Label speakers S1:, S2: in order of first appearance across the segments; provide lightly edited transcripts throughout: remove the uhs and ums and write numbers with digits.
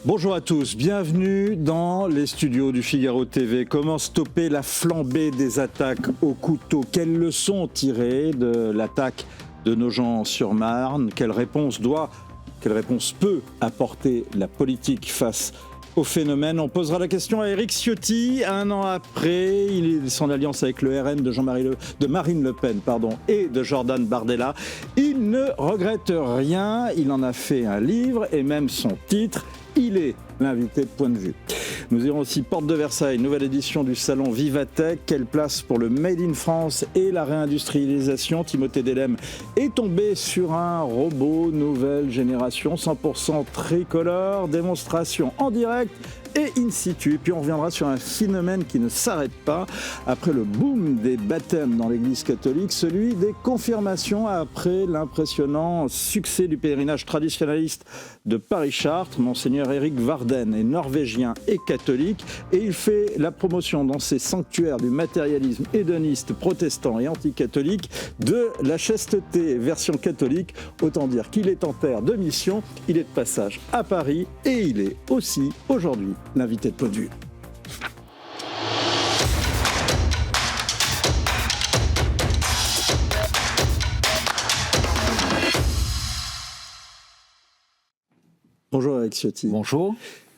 S1: Bonjour à tous, bienvenue dans les studios du Figaro TV. Comment stopper la flambée des attaques au couteau? Quelles leçons tirer de l'attaque de Nogent-sur-Marne? Quelle réponse peut apporter la politique face au phénomène? On posera la question à Éric Ciotti. Un an après, il est son alliance avec le RN de Marine Le Pen et de Jordan Bardella. Il ne regrette rien, il en a fait un livre et même son titre. Il est l'invité de Point de Vue. Nous irons aussi porte de Versailles, nouvelle édition du salon Vivatech. Quelle place pour le Made in France et la réindustrialisation? Timothée Delem est tombé sur un robot nouvelle génération, 100% tricolore, démonstration en direct et in situ. Et puis on reviendra sur un phénomène qui ne s'arrête pas. Après le boom des baptêmes dans l'église catholique, celui des confirmations après l'impressionnant succès du pèlerinage traditionnaliste de Paris-Chartres. Monseigneur Éric Varden est norvégien et catholique et il fait la promotion dans ses sanctuaires du matérialisme hédoniste, protestant et anticatholique de la chasteté version catholique. Autant dire qu'il est en terre de mission, il est de passage à Paris et il est aussi aujourd'hui l'invité de Point de Vue. Bonjour Éric Ciotti.
S2: Bonjour.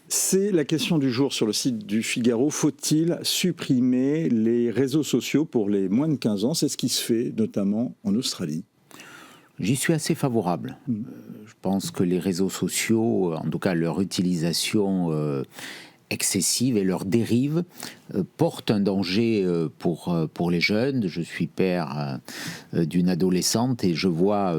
S1: C'est la question du jour sur le site du Figaro. Faut-il supprimer les réseaux sociaux pour les moins de 15 ans? C'est ce qui se fait notamment en Australie.
S2: J'y suis assez favorable. Je pense que les réseaux sociaux, en tout cas leur utilisation excessive et leur dérive, portent un danger pour les jeunes. Je suis père d'une adolescente et je vois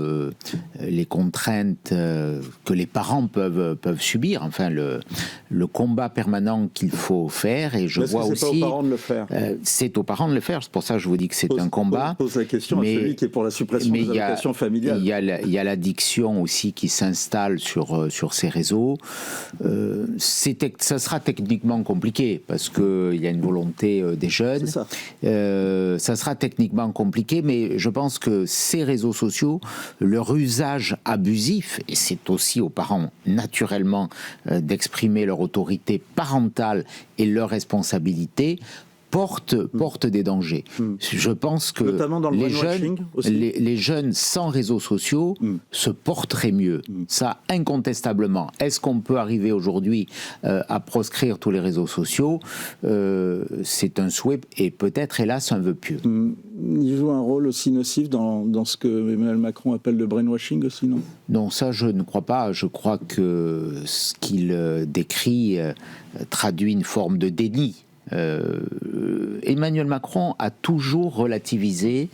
S2: les contraintes que les parents peuvent subir, enfin le combat permanent qu'il faut faire. Et je vois aussi...
S1: C'est pas aux parents de le faire.
S2: C'est aux parents de le faire, c'est pour ça que je vous dis que c'est un combat.
S1: Pose la question à celui qui est pour la suppression des allocations familiales.
S2: Il y a l'addiction aussi qui s'installe sur ces réseaux. Ça sera techniquement compliqué parce qu'il y a une volonté des jeunes. Ça sera techniquement compliqué, mais je pense que ces réseaux sociaux, leur usage abusif, et c'est aussi aux parents naturellement d'exprimer leur autorité parentale et leur responsabilité, porte des dangers. Je pense que
S1: notamment dans le
S2: les jeunes sans réseaux sociaux se porteraient mieux. Ça, incontestablement. Est-ce qu'on peut arriver aujourd'hui à proscrire tous les réseaux sociaux? C'est un souhait et peut-être, hélas, un vœu pieux.
S1: Il joue un rôle aussi nocif dans ce que Emmanuel Macron appelle le brainwashing aussi, non?
S2: Non, ça je ne crois pas. Je crois que ce qu'il décrit traduit une forme de déni. Emmanuel Macron a toujours relativisé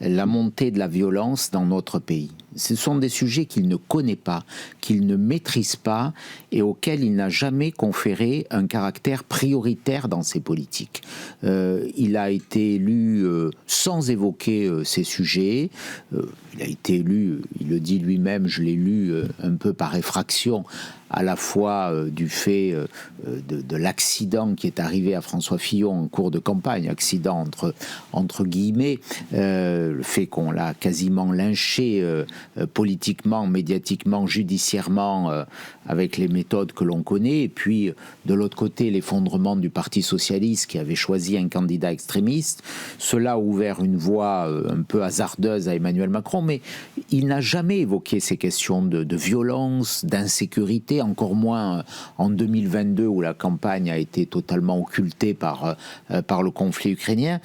S2: la montée de la violence dans notre pays. Ce sont des sujets qu'il ne connaît pas, qu'il ne maîtrise pas et auxquels il n'a jamais conféré un caractère prioritaire dans ses politiques. Il a été élu sans évoquer ces sujets. Il a été élu, il le dit lui-même, je l'ai lu un peu par effraction, à la fois du fait de l'accident qui est arrivé à François Fillon en cours de campagne, accident entre guillemets, le fait qu'on l'a quasiment lynché politiquement, médiatiquement, judiciairement, avec les méthodes que l'on connaît, et puis de l'autre côté l'effondrement du Parti Socialiste qui avait choisi un candidat extrémiste. Cela a ouvert une voie un peu hasardeuse à Emmanuel Macron, mais il n'a jamais évoqué ces questions de violence, d'insécurité, encore moins en 2022 où la campagne a été totalement occultée par le conflit ukrainien.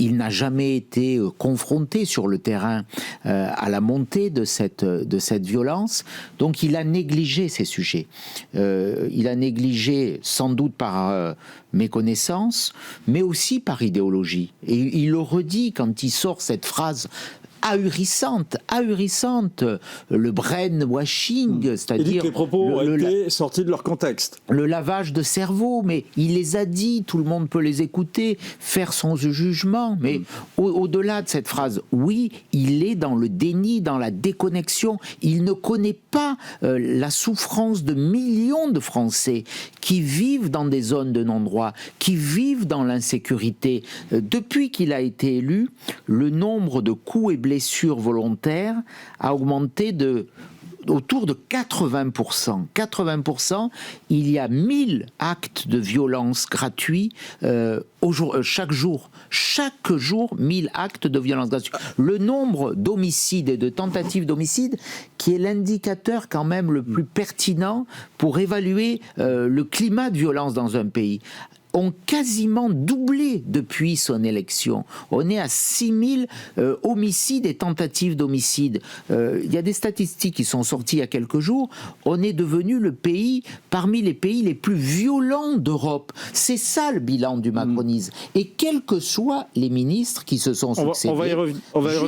S2: Il n'a jamais été confronté sur le terrain à la montée de cette violence. Donc il a négligé ces sujets. Il a négligé sans doute par méconnaissance, mais aussi par idéologie. Et il le redit quand il sort cette phrase ahurissante, le brainwashing, c'est-à-dire...
S1: Il dit que les propos ont été sortis de leur contexte.
S2: Le lavage de cerveau, mais il les a dit, tout le monde peut les écouter, faire son jugement, mais au-delà de cette phrase, oui, il est dans le déni, dans la déconnexion, il ne connaît pas la souffrance de millions de Français qui vivent dans des zones de non-droit, qui vivent dans l'insécurité. Depuis qu'il a été élu, le nombre de coups et blessures volontaires a augmenté de autour de 80%. 80%, il y a 1000 actes de violence gratuits chaque jour. Chaque jour, 1000 actes de violence gratuits. Le nombre d'homicides et de tentatives d'homicide, qui est l'indicateur quand même le plus pertinent pour évaluer le climat de violence dans un pays, ont quasiment doublé depuis son élection. On est à 6000 homicides et tentatives d'homicide. Il y a des statistiques qui sont sorties il y a quelques jours. On est devenu le pays, parmi les pays les plus violents d'Europe. C'est ça le bilan du macronisme. Et quels que soient les ministres qui se sont succédés,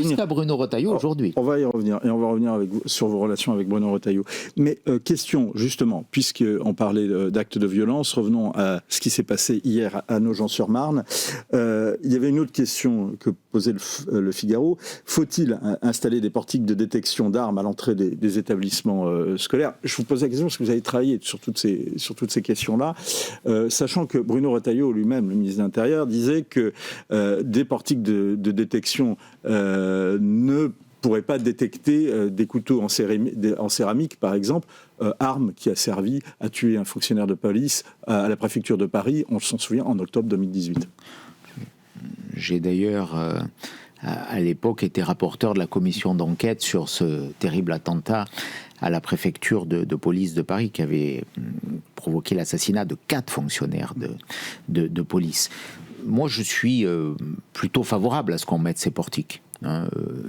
S2: jusqu'à Bruno Retailleau aujourd'hui.
S1: On va y revenir, et on va revenir sur vos relations avec Bruno Retailleau. Mais question, justement, puisqu'on parlait d'actes de violence, revenons à ce qui s'est passé hier à Nogent-sur-Marne. Il y avait une autre question que posait le Figaro. Faut-il installer des portiques de détection d'armes à l'entrée des établissements scolaires? Je vous pose la question parce que vous avez travaillé sur toutes ces questions-là, sachant que Bruno Retailleau lui-même, le ministre de l'Intérieur, disait que des portiques de détection ne pourraient pas détecter des couteaux en céramique, par exemple, arme qui a servi à tuer un fonctionnaire de police à la préfecture de Paris, on s'en souvient, en octobre 2018.
S2: J'ai d'ailleurs, à l'époque, été rapporteur de la commission d'enquête sur ce terrible attentat à la préfecture de police de Paris qui avait provoqué l'assassinat de 4 fonctionnaires de police. Moi, je suis plutôt favorable à ce qu'on mette ces portiques.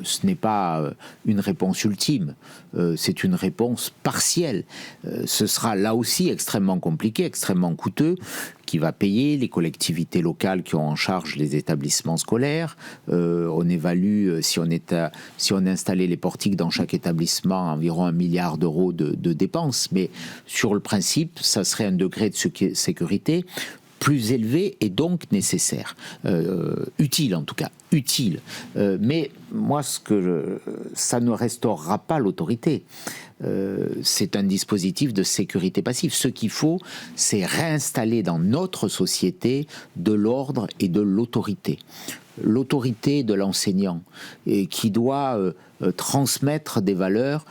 S2: Ce n'est pas une réponse ultime, c'est une réponse partielle. Ce sera là aussi extrêmement compliqué, extrêmement coûteux. Qui va payer les collectivités locales qui ont en charge les établissements scolaires. On évalue, si on installait les portiques dans chaque établissement, environ 1 milliard d'euros de dépenses. Mais sur le principe, ça serait un degré de sécurité plus élevé et donc nécessaire. Utile en tout cas, utile. Mais moi, ça ne restaurera pas l'autorité. C'est un dispositif de sécurité passive. Ce qu'il faut, c'est réinstaller dans notre société de l'ordre et de l'autorité. L'autorité de l'enseignant qui doit transmettre des valeurs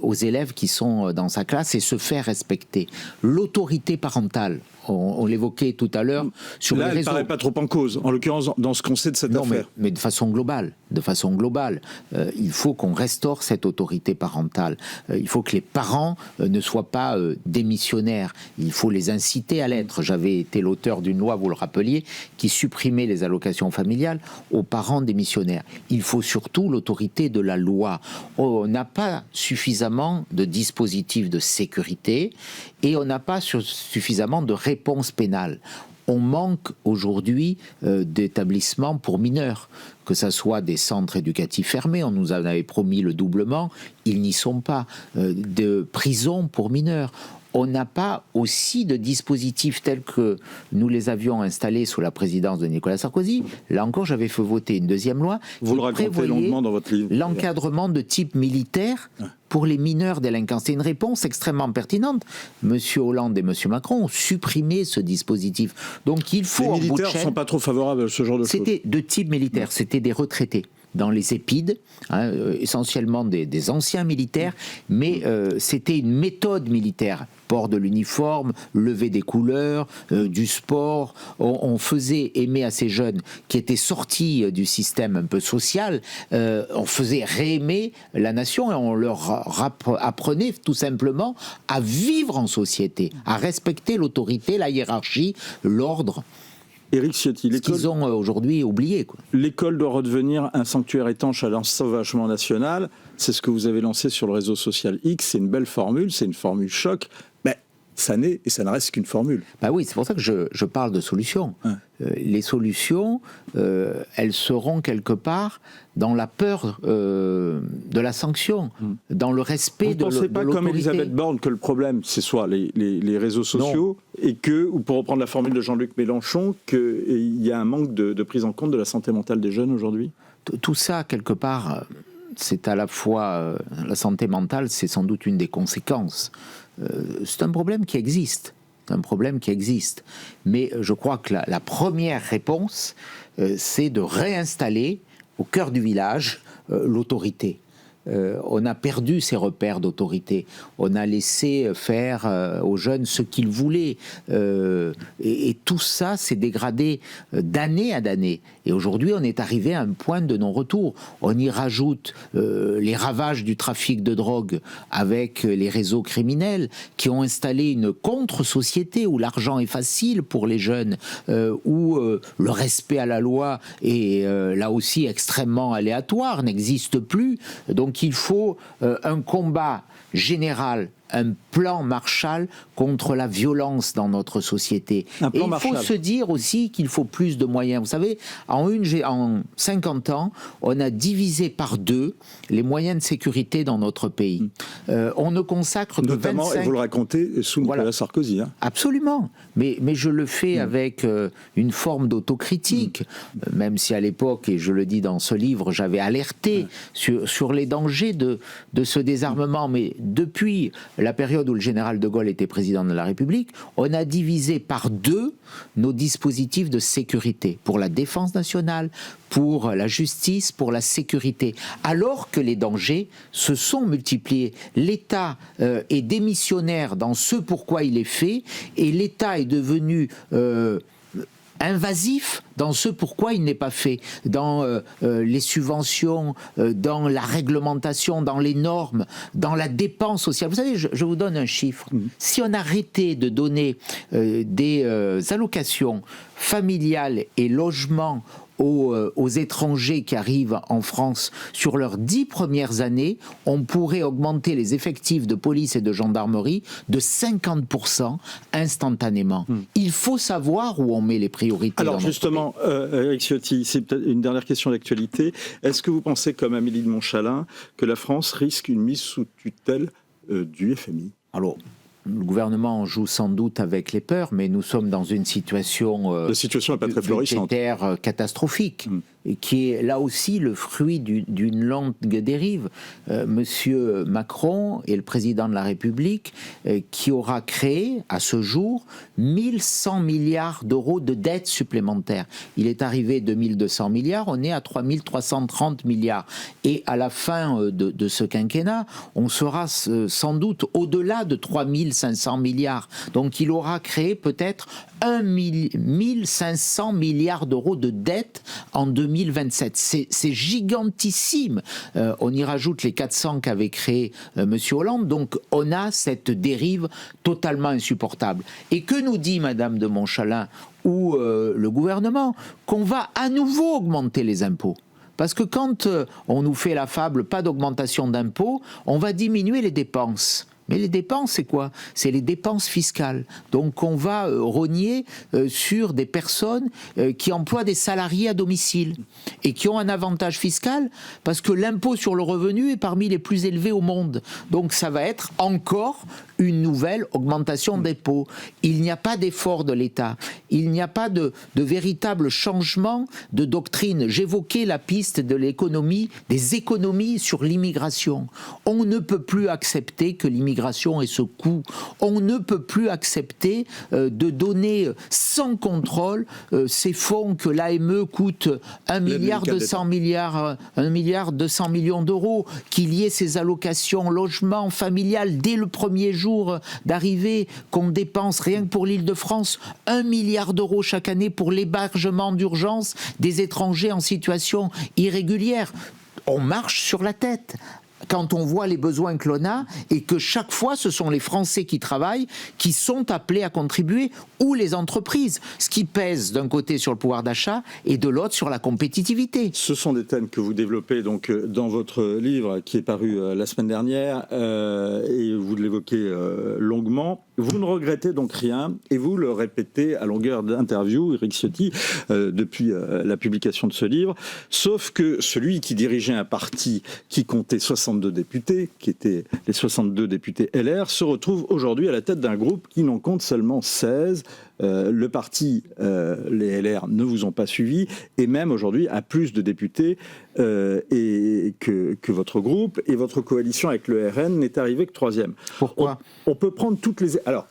S2: aux élèves qui sont dans sa classe et se faire respecter. L'autorité parentale, on l'évoquait tout à l'heure sur les réseaux. Là, elle ne paraît
S1: pas trop en cause, en l'occurrence dans ce qu'on sait de cette affaire.
S2: Mais de façon globale. Il faut qu'on restaure cette autorité parentale. Il faut que les parents ne soient pas démissionnaires. Il faut les inciter à l'être. J'avais été l'auteur d'une loi, vous le rappeliez, qui supprimait les allocations familiales aux parents démissionnaires. Il faut surtout l'autorité de la loi. On n'a pas suffisamment de dispositifs de sécurité et on n'a pas suffisamment de réponses pénales. On manque aujourd'hui d'établissements pour mineurs, que ce soit des centres éducatifs fermés, on nous en avait promis le doublement, ils n'y sont pas, de prisons pour mineurs. On n'a pas aussi de dispositifs tels que nous les avions installés sous la présidence de Nicolas Sarkozy. Là encore, j'avais fait voter une deuxième loi
S1: qui prévoyait longuement dans votre livre.
S2: L'encadrement de type militaire pour les mineurs délinquants. C'est une réponse extrêmement pertinente. Monsieur Hollande et Monsieur Macron ont supprimé ce dispositif. Donc il faut...
S1: Les militaires ne sont pas trop favorables à ce genre de choses.
S2: C'était de type militaire, c'était des retraités. Dans les EPID, essentiellement des anciens militaires, mais c'était une méthode militaire. Port de l'uniforme, lever des couleurs, du sport. On faisait aimer à ces jeunes qui étaient sortis du système un peu social, on faisait réaimer la nation et on leur apprenait tout simplement à vivre en société, à respecter l'autorité, la hiérarchie, l'ordre.
S1: Éric Ciotti,
S2: ce qu'ils ont aujourd'hui oublié.
S1: L'école doit redevenir un sanctuaire étanche à l'ensauvagement national. C'est ce que vous avez lancé sur le réseau social X. C'est une belle formule, c'est une formule choc. Mais ça n'est et ça ne reste qu'une formule.
S2: Bah oui, c'est pour ça que je parle de solutions. Les solutions, elles seront quelque part dans la peur de la sanction, dans le respect de l'autorité.
S1: Vous ne pensez pas, comme Elisabeth Borne, que le problème, c'est soit les réseaux sociaux, et que, ou pour reprendre la formule de Jean-Luc Mélenchon, qu'il y a un manque de prise en compte de la santé mentale des jeunes aujourd'hui?
S2: Tout ça, quelque part, c'est à la fois... la santé mentale, c'est sans doute une des conséquences. C'est un problème qui existe. Mais je crois que la première réponse, c'est de réinstaller au cœur du village l'autorité. on a perdu ses repères d'autorité. On a laissé faire aux jeunes ce qu'ils voulaient. Et tout ça s'est dégradé d'année à d'année. Et aujourd'hui, on est arrivé à un point de non-retour. On y rajoute les ravages du trafic de drogue avec les réseaux criminels qui ont installé une contre-société où l'argent est facile pour les jeunes, où le respect à la loi est là aussi extrêmement aléatoire, n'existe plus. Donc il faut un combat général, un plan Marshall contre la violence dans notre société. Et il faut se dire aussi qu'il faut plus de moyens. Vous savez, en 50 ans, on a divisé par 2 les moyens de sécurité dans notre pays. On ne consacre que
S1: notamment,
S2: 25...
S1: et vous le racontez, sous Nicolas Sarkozy. Hein.
S2: Absolument. Mais je le fais avec une forme d'autocritique, même si à l'époque, et je le dis dans ce livre, j'avais alerté sur les dangers de ce désarmement. Mais depuis la période où le général de Gaulle était président de la République, on a divisé par 2 nos dispositifs de sécurité pour la défense nationale, pour la justice, pour la sécurité, alors que les dangers se sont multipliés. L'État est démissionnaire dans ce pourquoi il est fait, et l'État est devenu invasif dans ce pourquoi il n'est pas fait, dans les subventions, dans la réglementation, dans les normes, dans la dépense sociale. Vous savez, je vous donne un chiffre. Si on arrêtait de donner des allocations familiales et logements aux étrangers qui arrivent en France sur leurs 10 premières années, on pourrait augmenter les effectifs de police et de gendarmerie de 50% instantanément. Il faut savoir où on met les priorités.
S1: Alors justement, Éric Ciotti, c'est peut-être une dernière question d'actualité. Est-ce que vous pensez, comme Amélie de Montchalin, que la France risque une mise sous tutelle du FMI ?
S2: Alors, le gouvernement joue sans doute avec les peurs, mais nous sommes dans une situation budgétaire catastrophique, et qui est là aussi le fruit d'une longue dérive. Monsieur Macron est le président de la République qui aura créé, à ce jour, 1100 milliards d'euros de dettes supplémentaires. Il est arrivé 2200 milliards, on est à 3330 milliards. Et à la fin de ce quinquennat, on sera sans doute au-delà de 3500 milliards. Donc il aura créé peut-être 1500 milliards d'euros de dettes en 2027. C'est gigantissime. On y rajoute les 400 qu'avait créé M. Hollande. Donc on a cette dérive totalement insupportable. Et que nous dit Mme de Montchalin ou le gouvernement? Qu'on va à nouveau augmenter les impôts. Parce que quand on nous fait la fable, pas d'augmentation d'impôts, on va diminuer les dépenses. Mais les dépenses, c'est quoi? C'est les dépenses fiscales. Donc on va rogner sur des personnes qui emploient des salariés à domicile et qui ont un avantage fiscal parce que l'impôt sur le revenu est parmi les plus élevés au monde. Donc ça va être encore une nouvelle augmentation d'impôts. Il n'y a pas d'effort de l'État. Il n'y a pas de véritable changement de doctrine. J'évoquais la piste de l'économie, des économies sur l'immigration. On ne peut plus accepter que l'immigration ait ce coût. On ne peut plus accepter de donner sans contrôle ces fonds que l'AME coûte 1 milliard 200 millions d'euros, qu'il y ait ces allocations logement familial dès le premier jour d'arrivée, qu'on dépense rien que pour l'Île-de-France 1 milliard d'euros chaque année pour l'hébergement d'urgence des étrangers en situation irrégulière. On marche sur la tête quand on voit les besoins que l'on a et que chaque fois ce sont les Français qui travaillent qui sont appelés à contribuer, ou les entreprises, ce qui pèse d'un côté sur le pouvoir d'achat et de l'autre sur la compétitivité.
S1: Ce sont des thèmes que vous développez donc dans votre livre qui est paru la semaine dernière et vous l'évoquez longuement. Vous ne regrettez donc rien et vous le répétez à longueur d'interview, Éric Ciotti, depuis la publication de ce livre, sauf que celui qui dirigeait un parti qui comptait 62 députés, qui étaient les 62 députés LR, se retrouve aujourd'hui à la tête d'un groupe qui n'en compte seulement 16, le parti, les LR, ne vous ont pas suivi, et même aujourd'hui a plus de députés que votre groupe, et votre coalition avec le RN n'est arrivée que 3e.
S2: Pourquoi ?
S1: On peut prendre toutes les... Alors,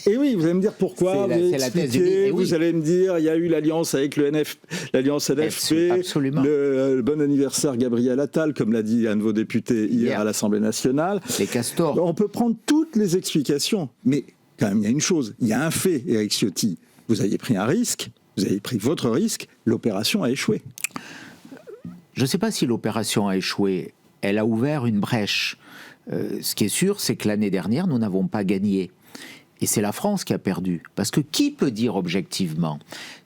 S1: et oui, vous allez me dire pourquoi, vous allez expliquer, vous allez me dire, il y a eu l'alliance avec l'alliance NFP, le bon anniversaire Gabriel Attal, comme l'a dit un de vos députés hier à l'Assemblée nationale.
S2: Les castors.
S1: On peut prendre toutes les explications, mais quand même, il y a une chose, il y a un fait, Éric Ciotti. Vous avez pris un risque, vous avez pris votre risque, l'opération a échoué.
S2: Je ne sais pas si l'opération a échoué, elle a ouvert une brèche. Ce qui est sûr, c'est que l'année dernière, nous n'avons pas gagné. Et c'est la France qui a perdu. Parce que qui peut dire objectivement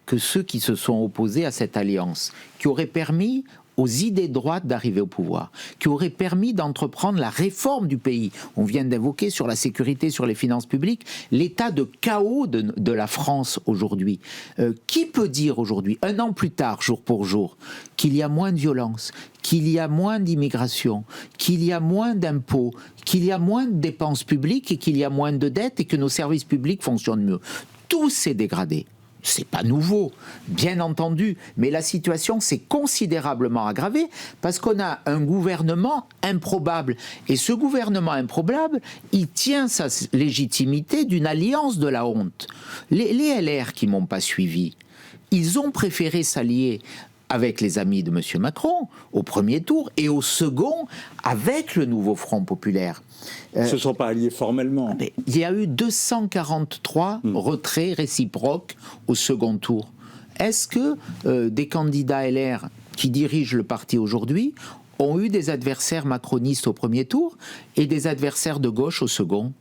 S2: que ceux qui se sont opposés à cette alliance, qui auraient permis aux idées de droite d'arriver au pouvoir, qui auraient permis d'entreprendre la réforme du pays. On vient d'évoquer sur la sécurité, sur les finances publiques, l'état de chaos de la France aujourd'hui. Qui peut dire aujourd'hui, un an plus tard, jour pour jour, qu'il y a moins de violence, qu'il y a moins d'immigration, qu'il y a moins d'impôts, qu'il y a moins de dépenses publiques et qu'il y a moins de dettes et que nos services publics fonctionnent mieux? Tout s'est dégradé. C'est pas nouveau, bien entendu, mais la situation s'est considérablement aggravée parce qu'on a un gouvernement improbable. Et ce gouvernement improbable, il tient sa légitimité d'une alliance de la honte. Les LR qui m'ont pas suivi, ils ont préféré s'allier avec les amis de M. Macron au premier tour et au second avec le nouveau Front populaire.
S1: Ils ne se sont pas alliés formellement.
S2: Mais il y a eu 243 retraits réciproques au second tour. Est-ce que des candidats LR qui dirigent le parti aujourd'hui ont eu des adversaires macronistes au premier tour et des adversaires de gauche au second?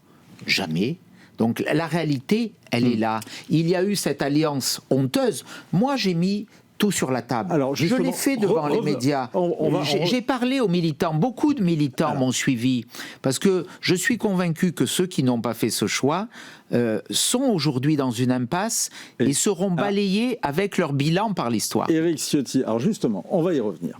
S2: Jamais. Donc la réalité, elle est là. Il y a eu cette alliance honteuse. Moi, j'ai mis tout sur la table. Alors, je l'ai fait devant les médias. J'ai parlé aux militants. Beaucoup de militants m'ont suivi. Parce que je suis convaincu que ceux qui n'ont pas fait ce choix sont aujourd'hui dans une impasse et seront balayés avec leur bilan par l'histoire.
S1: Éric Ciotti, alors justement, on va y revenir.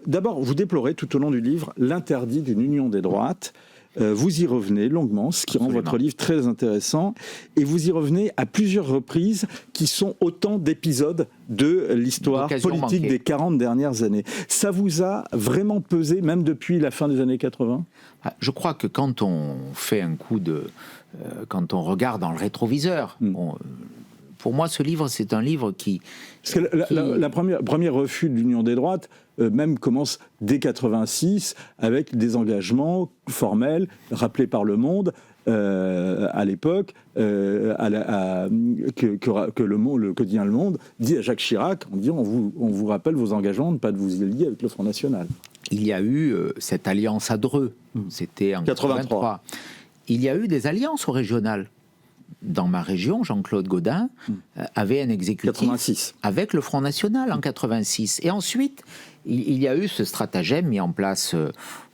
S1: D'abord, vous déplorez tout au long du livre l'interdit d'une union des droites. Vous y revenez longuement, ce qui rend votre livre très intéressant, et vous y revenez à plusieurs reprises qui sont autant d'épisodes de l'histoire politique des 40 dernières années. Ça vous a vraiment pesé, même depuis la fin des années 80 ?
S2: Je crois que quand on fait un coup de... quand on regarde dans le rétroviseur... Pour moi, ce livre, c'est un livre qui...
S1: Parce que le premier refus de l'Union des droites même commence dès 86 avec des engagements formels rappelés par Le Monde à l'époque, que le quotidien Le Monde dit à Jacques Chirac en disant on vous rappelle vos engagements de ne pas vous lier avec le Front National.
S2: Il y a eu cette alliance à Dreux, c'était en 83. Il y a eu des alliances au régional. Dans ma région, Jean-Claude Gaudin avait un exécutif
S1: 86.
S2: Avec le Front National en 86. Et ensuite, il y a eu ce stratagème mis en place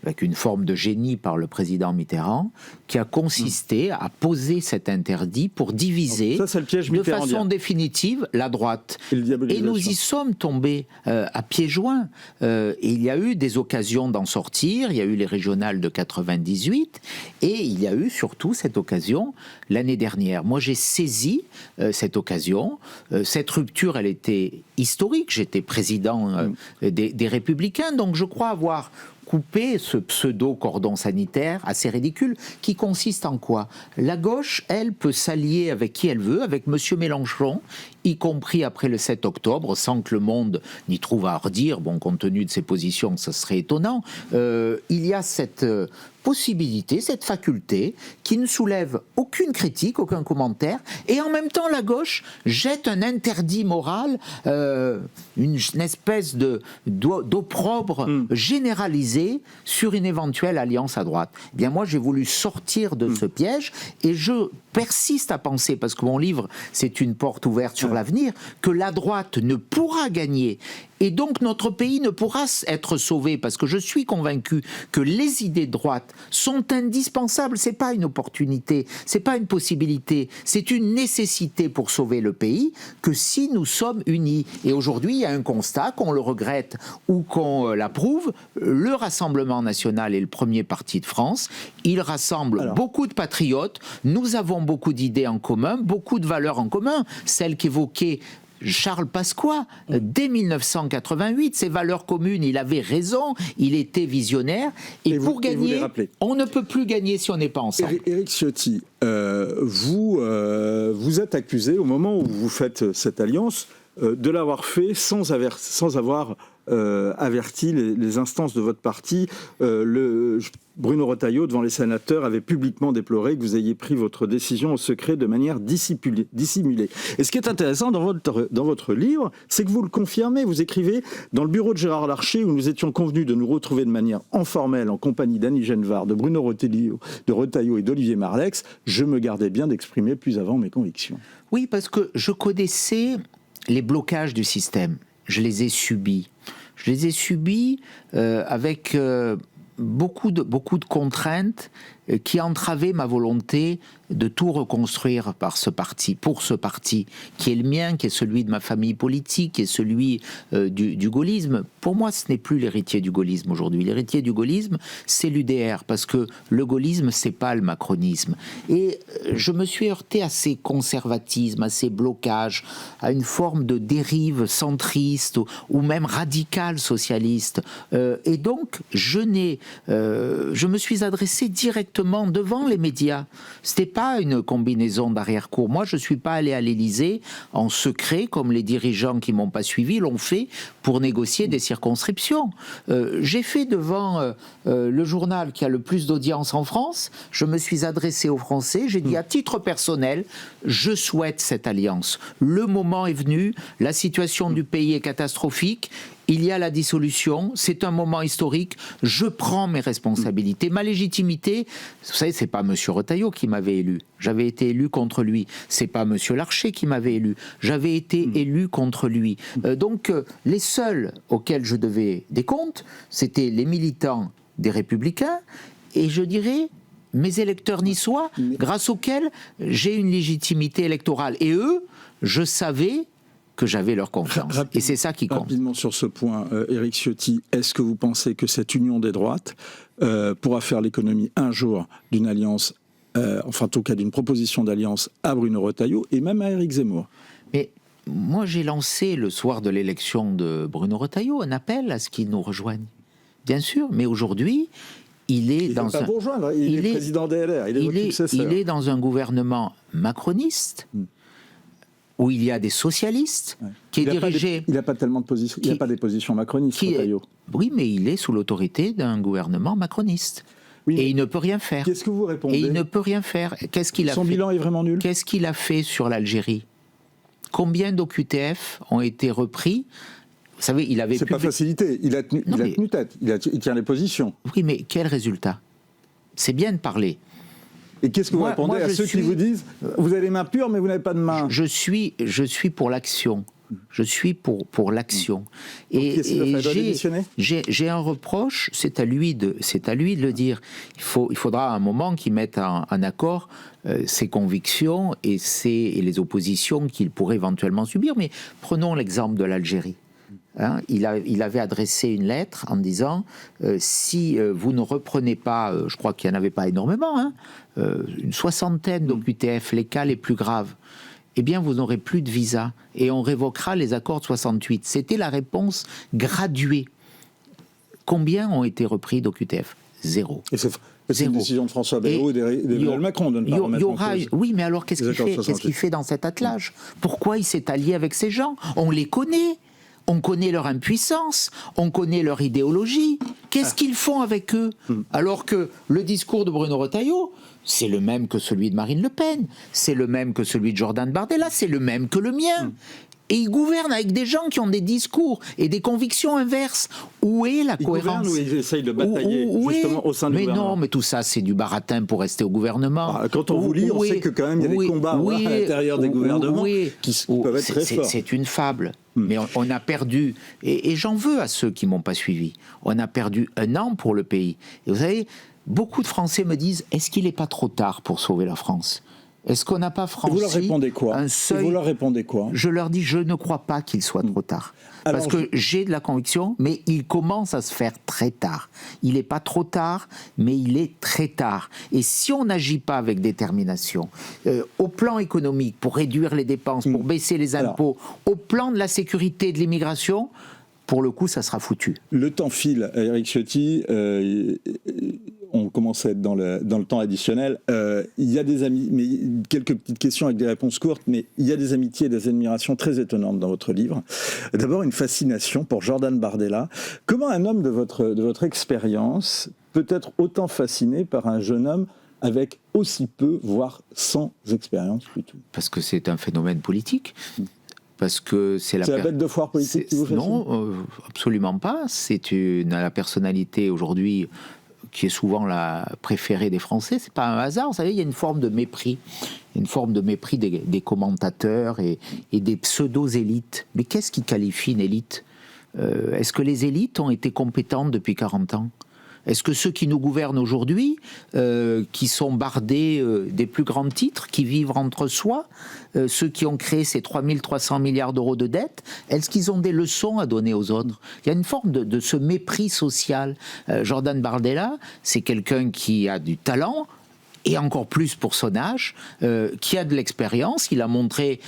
S2: avec une forme de génie par le président Mitterrand, qui a consisté à poser cet interdit pour diviser de façon définitive la droite. Et nous y sommes tombés à pieds joints. Et il y a eu des occasions d'en sortir. Il y a eu les régionales de 98. Et il y a eu surtout cette occasion l'année dernière. Moi, j'ai saisi cette occasion. Cette rupture, elle était historique. J'étais président des Républicains. Donc, je crois avoir couper ce pseudo-cordon sanitaire assez ridicule, qui consiste en quoi? La gauche, elle, peut s'allier avec qui elle veut, avec M. Mélenchon, y compris après le 7 octobre, sans que le Monde n'y trouve à redire. Bon, compte tenu de ses positions, ça serait étonnant. Il y a cette possibilité, cette faculté, qui ne soulève aucune critique, aucun commentaire, et en même temps, la gauche jette un interdit moral, une espèce d'opprobre généralisé sur une éventuelle alliance à droite. Eh bien, moi, j'ai voulu sortir de ce piège, et je persiste à penser, parce que mon livre, c'est une porte ouverte sur l'avenir, que la droite ne pourra gagner. Et donc notre pays ne pourra être sauvé, parce que je suis convaincu que les idées de droite sont indispensables. C'est pas une opportunité, c'est pas une possibilité, c'est une nécessité pour sauver le pays, que si nous sommes unis. Et aujourd'hui, il y a un constat, qu'on le regrette ou qu'on l'approuve. Le Rassemblement national est le premier parti de France. Il rassemble beaucoup de patriotes. Nous avons beaucoup d'idées en commun, beaucoup de valeurs en commun, celles qu'évoquait Charles Pasqua, dès 1988, ces valeurs communes, il avait raison, il était visionnaire, et pour gagner, on ne peut plus gagner si on n'est pas ensemble.
S1: Éric Ciotti, vous êtes accusé, au moment où vous faites cette alliance, de l'avoir fait sans avoir averti les instances de votre parti. Bruno Retailleau, devant les sénateurs, avait publiquement déploré que vous ayez pris votre décision au secret de manière dissimulée. Et ce qui est intéressant dans votre livre, c'est que vous le confirmez. Vous écrivez « Dans le bureau de Gérard Larcher, où nous étions convenus de nous retrouver de manière informelle en compagnie d'Annie Genevard, de Bruno Retailleau et d'Olivier Marleix, je me gardais bien d'exprimer plus avant mes convictions. »
S2: Oui, parce que je connaissais les blocages du système. Je les ai subis. Je les ai subis avec beaucoup de contraintes qui entravaient ma volonté de tout reconstruire pour ce parti, qui est le mien, qui est celui de ma famille politique, qui est celui du gaullisme. Pour moi, ce n'est plus l'héritier du gaullisme aujourd'hui. L'héritier du gaullisme, c'est l'UDR, parce que le gaullisme, c'est pas le macronisme. Et je me suis heurté à ces conservatismes, à ces blocages, à une forme de dérive centriste ou même radicale socialiste. Et donc, je me suis adressé directement devant les médias. C'était pas une combinaison d'arrière-cour. Moi, je suis pas allé à l'Élysée en secret, comme les dirigeants qui m'ont pas suivi l'ont fait, pour négocier des circonscriptions. J'ai fait devant le journal qui a le plus d'audience en France. Je me suis adressé aux Français. J'ai dit à titre personnel, je souhaite cette alliance. Le moment est venu. La situation du pays est catastrophique. Il y a la dissolution, c'est un moment historique, je prends mes responsabilités. Ma légitimité, vous savez, c'est pas M. Retailleau qui m'avait élu, j'avais été élu contre lui. C'est pas M. Larcher qui m'avait élu, j'avais été élu contre lui. Donc, les seuls auxquels je devais des comptes, c'était les militants des Républicains, et je dirais mes électeurs niçois, grâce auxquels j'ai une légitimité électorale. Et eux, je savais que j'avais leur confiance. Et c'est ça qui compte.
S1: Rapidement sur ce point, Éric Ciotti, est-ce que vous pensez que cette union des droites pourra faire l'économie un jour d'une alliance, enfin en tout cas d'une proposition d'alliance à Bruno Retailleau et même à Éric Zemmour?
S2: Mais moi j'ai lancé le soir de l'élection de Bruno Retailleau un appel à ce qu'il nous rejoigne. Bien sûr, mais aujourd'hui, il est dans un...
S1: vous rejoindre, il est président des LR,
S2: il est dans un gouvernement macroniste, où il y a des socialistes, qui est dirigé...
S1: Il n'a pas tellement de positions, il n'a pas des positions macronistes, Retailleau.
S2: Oui, mais il est sous l'autorité d'un gouvernement macroniste. Oui, et il ne peut rien faire.
S1: Qu'est-ce que vous répondez? Et
S2: il ne peut rien faire. Qu'est-ce qu'il a fait?
S1: Son bilan est vraiment nul.
S2: Qu'est-ce qu'il a fait sur l'Algérie? Combien d'OQTF ont été repris? Vous savez, il avait...
S1: C'est pas facilité, il a tenu tête, il tient les positions.
S2: Oui, mais quel résultat? C'est bien de parler.
S1: Et qu'est-ce que vous répondez à ceux qui vous disent « Vous avez les mains pures, mais vous n'avez pas de mains »
S2: Je suis pour l'action. Je suis pour l'action.
S1: Et
S2: j'ai un reproche, c'est à lui de le dire. Il faudra à un moment qu'il mette en accord ses convictions et les oppositions qu'il pourrait éventuellement subir. Mais prenons l'exemple de l'Algérie. Hein, il avait adressé une lettre en disant si vous ne reprenez pas, je crois qu'il n'y en avait pas énormément, hein, une soixantaine d'OQTF, les cas les plus graves, eh bien vous n'aurez plus de visa et on révoquera les accords de 68. C'était la réponse graduée. Combien ont été repris d'OQTF? Zéro.
S1: Et c'est une décision de François Bayrou et d'Emmanuel Macron de ne pas remettre en cause.
S2: Oui, mais alors qu'est-ce qu'il fait dans cet attelage? Pourquoi il s'est allié avec ces gens? On les connaît. On connaît leur impuissance, on connaît leur idéologie. Qu'est-ce qu'ils font avec eux? Alors que le discours de Bruno Retailleau, c'est le même que celui de Marine Le Pen, c'est le même que celui de Jordan Bardella, c'est le même que le mien. Et ils gouvernent avec des gens qui ont des discours et des convictions inverses. Où est la cohérence?
S1: Ils gouvernent ou ils essayent de batailler justement au sein du gouvernement?
S2: Mais non, mais tout ça, c'est du baratin pour rester au gouvernement.
S1: Quand on vous lit, on sait que quand même il y a des combats à l'intérieur des gouvernements qui peuvent être très forts.
S2: C'est une fable. Mais on a perdu, et j'en veux à ceux qui ne m'ont pas suivi, on a perdu 1 an pour le pays. Et vous savez, beaucoup de Français me disent, est-ce qu'il n'est pas trop tard pour sauver la France? Est-ce qu'on n'a pas franchi
S1: vous leur répondez quoi
S2: un seuil?
S1: Vous leur répondez quoi?
S2: Je leur dis, je ne crois pas qu'il soit trop tard.
S1: Alors,
S2: Parce que j'ai de la conviction, mais il commence à se faire très tard. Il n'est pas trop tard, mais il est très tard. Et si on n'agit pas avec détermination, au plan économique, pour réduire les dépenses, pour baisser les impôts, au plan de la sécurité et de l'immigration, pour le coup, ça sera foutu.
S1: Le temps file, Éric Ciotti. On commence à être dans le temps additionnel. Il y a des amis, mais quelques petites questions avec des réponses courtes, mais il y a des amitiés et des admirations très étonnantes dans votre livre. D'abord, une fascination pour Jordan Bardella. Comment un homme de votre expérience peut être autant fasciné par un jeune homme avec aussi peu, voire sans expérience du tout?
S2: Parce que c'est un phénomène politique. Parce que c'est
S1: la bête de foire politique qui vous fascine?
S2: Non, absolument pas. C'est la personnalité aujourd'hui qui est souvent la préférée des Français. C'est pas un hasard. Vous savez, il y a une forme de mépris. Une forme de mépris des commentateurs et des pseudo-élites. Mais qu'est-ce qui qualifie une élite? Est-ce que les élites ont été compétentes depuis 40 ans? Est-ce que ceux qui nous gouvernent aujourd'hui, qui sont bardés des plus grands titres, qui vivent entre soi, ceux qui ont créé ces 3300 milliards d'euros de dettes, est-ce qu'ils ont des leçons à donner aux autres? Il y a une forme de ce mépris social. Jordan Bardella, c'est quelqu'un qui a du talent, et encore plus pour son âge, qui a de l'expérience. Il a montré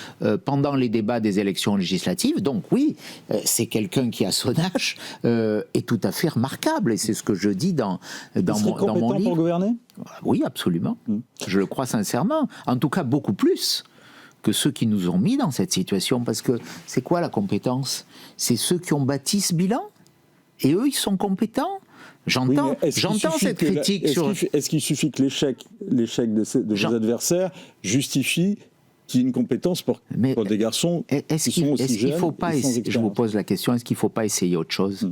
S2: pendant les débats des élections législatives. Donc oui, c'est quelqu'un qui, à son âge, est tout à fait remarquable. Et c'est ce que je dis dans mon livre.
S1: Pour gouverner?
S2: Oui, absolument. Je le crois sincèrement. En tout cas, beaucoup plus que ceux qui nous ont mis dans cette situation. Parce que c'est quoi la compétence? C'est ceux qui ont bâti ce bilan. Et eux, ils sont compétents. J'entends cette critique sur...
S1: Est-ce qu'il suffit que l'échec de vos adversaires justifie qu'il y ait une compétence pour des garçons qui sont aussi jeunes?
S2: Je vous pose la question, est-ce qu'il ne faut pas essayer autre chose?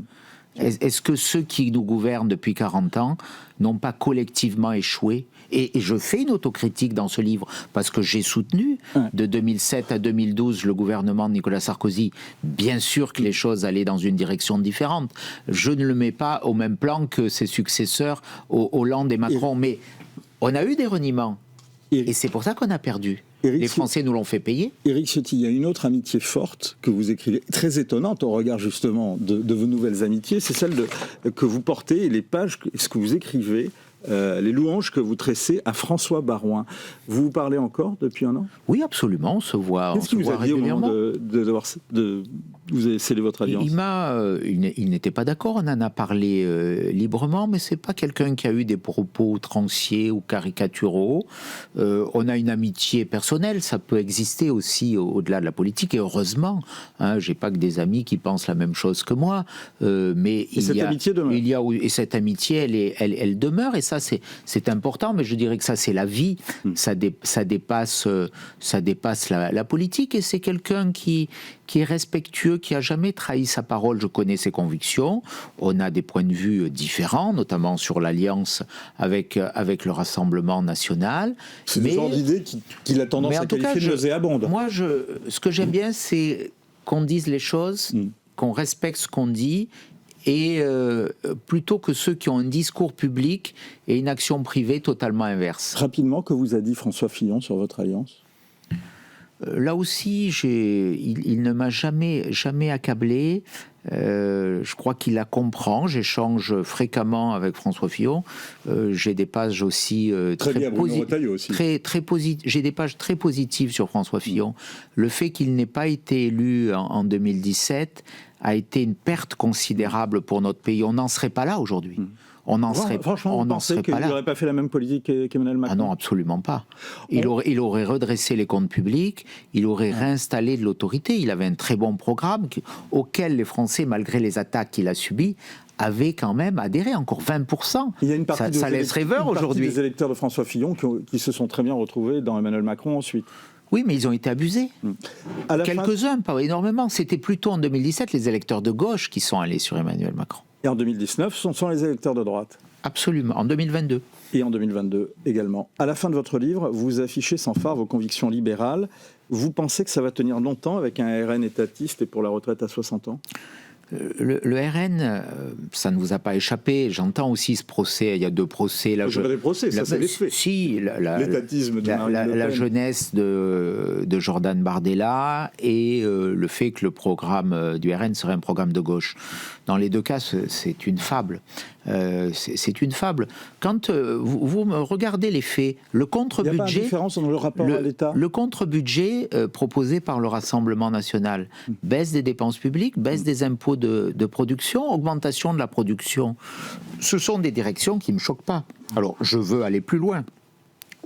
S2: Est-ce que ceux qui nous gouvernent depuis 40 ans n'ont pas collectivement échoué? Et je fais une autocritique dans ce livre, parce que j'ai soutenu, de 2007 à 2012, le gouvernement de Nicolas Sarkozy. Bien sûr que les choses allaient dans une direction différente. Je ne le mets pas au même plan que ses successeurs, Hollande et Macron. Mais on a eu des reniements. Et c'est pour ça qu'on a perdu. Les Français nous l'ont fait payer.
S1: Éric Ciotti, il y a une autre amitié forte que vous écrivez, très étonnante au regard justement de vos nouvelles amitiés, c'est celle que vous portez, et les pages, ce que vous écrivez, les louanges que vous tressez à François Baroin. Vous vous parlez encore depuis un an?
S2: Oui, absolument, on se voit régulièrement.
S1: Qu'est-ce qu'il vous a dit au moment de vous avez scellé votre alliance?
S2: Il n'était pas d'accord, on en a parlé librement, mais c'est pas quelqu'un qui a eu des propos outranciers ou caricaturaux. On a une amitié personnelle, ça peut exister aussi au-delà de la politique, et heureusement, j'ai pas que des amis qui pensent la même chose que moi, mais
S1: cette amitié demeure.
S2: Et cette amitié, elle demeure, et ça c'est important, mais je dirais que ça c'est la vie, ça dépasse la politique, et c'est quelqu'un qui est respectueux, qui a jamais trahi sa parole. Je connais ses convictions. On a des points de vue différents, notamment sur l'alliance avec le Rassemblement national.
S1: C'est le genre d'idée qu'il a tendance à qualifier de nauséabonde.
S2: Moi, ce que j'aime bien, c'est qu'on dise les choses, qu'on respecte ce qu'on dit, et plutôt que ceux qui ont un discours public et une action privée totalement inverse.
S1: Rapidement, que vous a dit François Fillon sur votre alliance?
S2: Là aussi, il ne m'a jamais accablé. Je crois qu'il la comprend. J'échange fréquemment avec François Fillon. J'ai des pages aussi j'ai des pages très positives sur François Fillon. Le fait qu'il n'ait pas été élu en 2017 a été une perte considérable pour notre pays. On n'en serait pas là aujourd'hui. On n'en serait pas là.
S1: Franchement, vous pensez qu'il n'aurait pas fait la même politique qu'Emmanuel Macron?
S2: Ah non, absolument pas. Il aurait redressé les comptes publics, il aurait réinstallé de l'autorité. Il avait un très bon programme auquel les Français, malgré les attaques qu'il a subies, avaient quand même adhéré. Encore 20%.
S1: Il y a une partie
S2: ça laisse rêveur aujourd'hui.
S1: Des électeurs de François Fillon qui se sont très bien retrouvés dans Emmanuel Macron ensuite.
S2: Oui, mais ils ont été abusés. Quelques-uns, pas énormément. C'était plutôt en 2017 les électeurs de gauche qui sont allés sur Emmanuel Macron.
S1: Et en 2019, ce sont les électeurs de droite?
S2: Absolument, en 2022.
S1: Et en 2022 également. À la fin de votre livre, vous affichez sans phare vos convictions libérales. Vous pensez que ça va tenir longtemps avec un RN étatiste et pour la retraite à 60 ans?
S2: Le RN, ça ne vous a pas échappé. J'entends aussi ce procès. Il y a 2 procès.
S1: C'est pas des procès, ça c'est les faits.
S2: Si,
S1: l'étatisme de Marine Le Pen.
S2: La jeunesse de Jordan Bardella et le fait que le programme du RN serait un programme de gauche. Dans les 2 cas, c'est une fable. C'est une fable. Quand vous regardez les faits, le contre-budget...
S1: Il n'y a pas de différence dans le rapport à l'État.
S2: Le contre-budget proposé par le Rassemblement national, baisse des dépenses publiques, baisse des impôts de production, augmentation de la production. Ce sont des directions qui ne me choquent pas. Alors, je veux aller plus loin.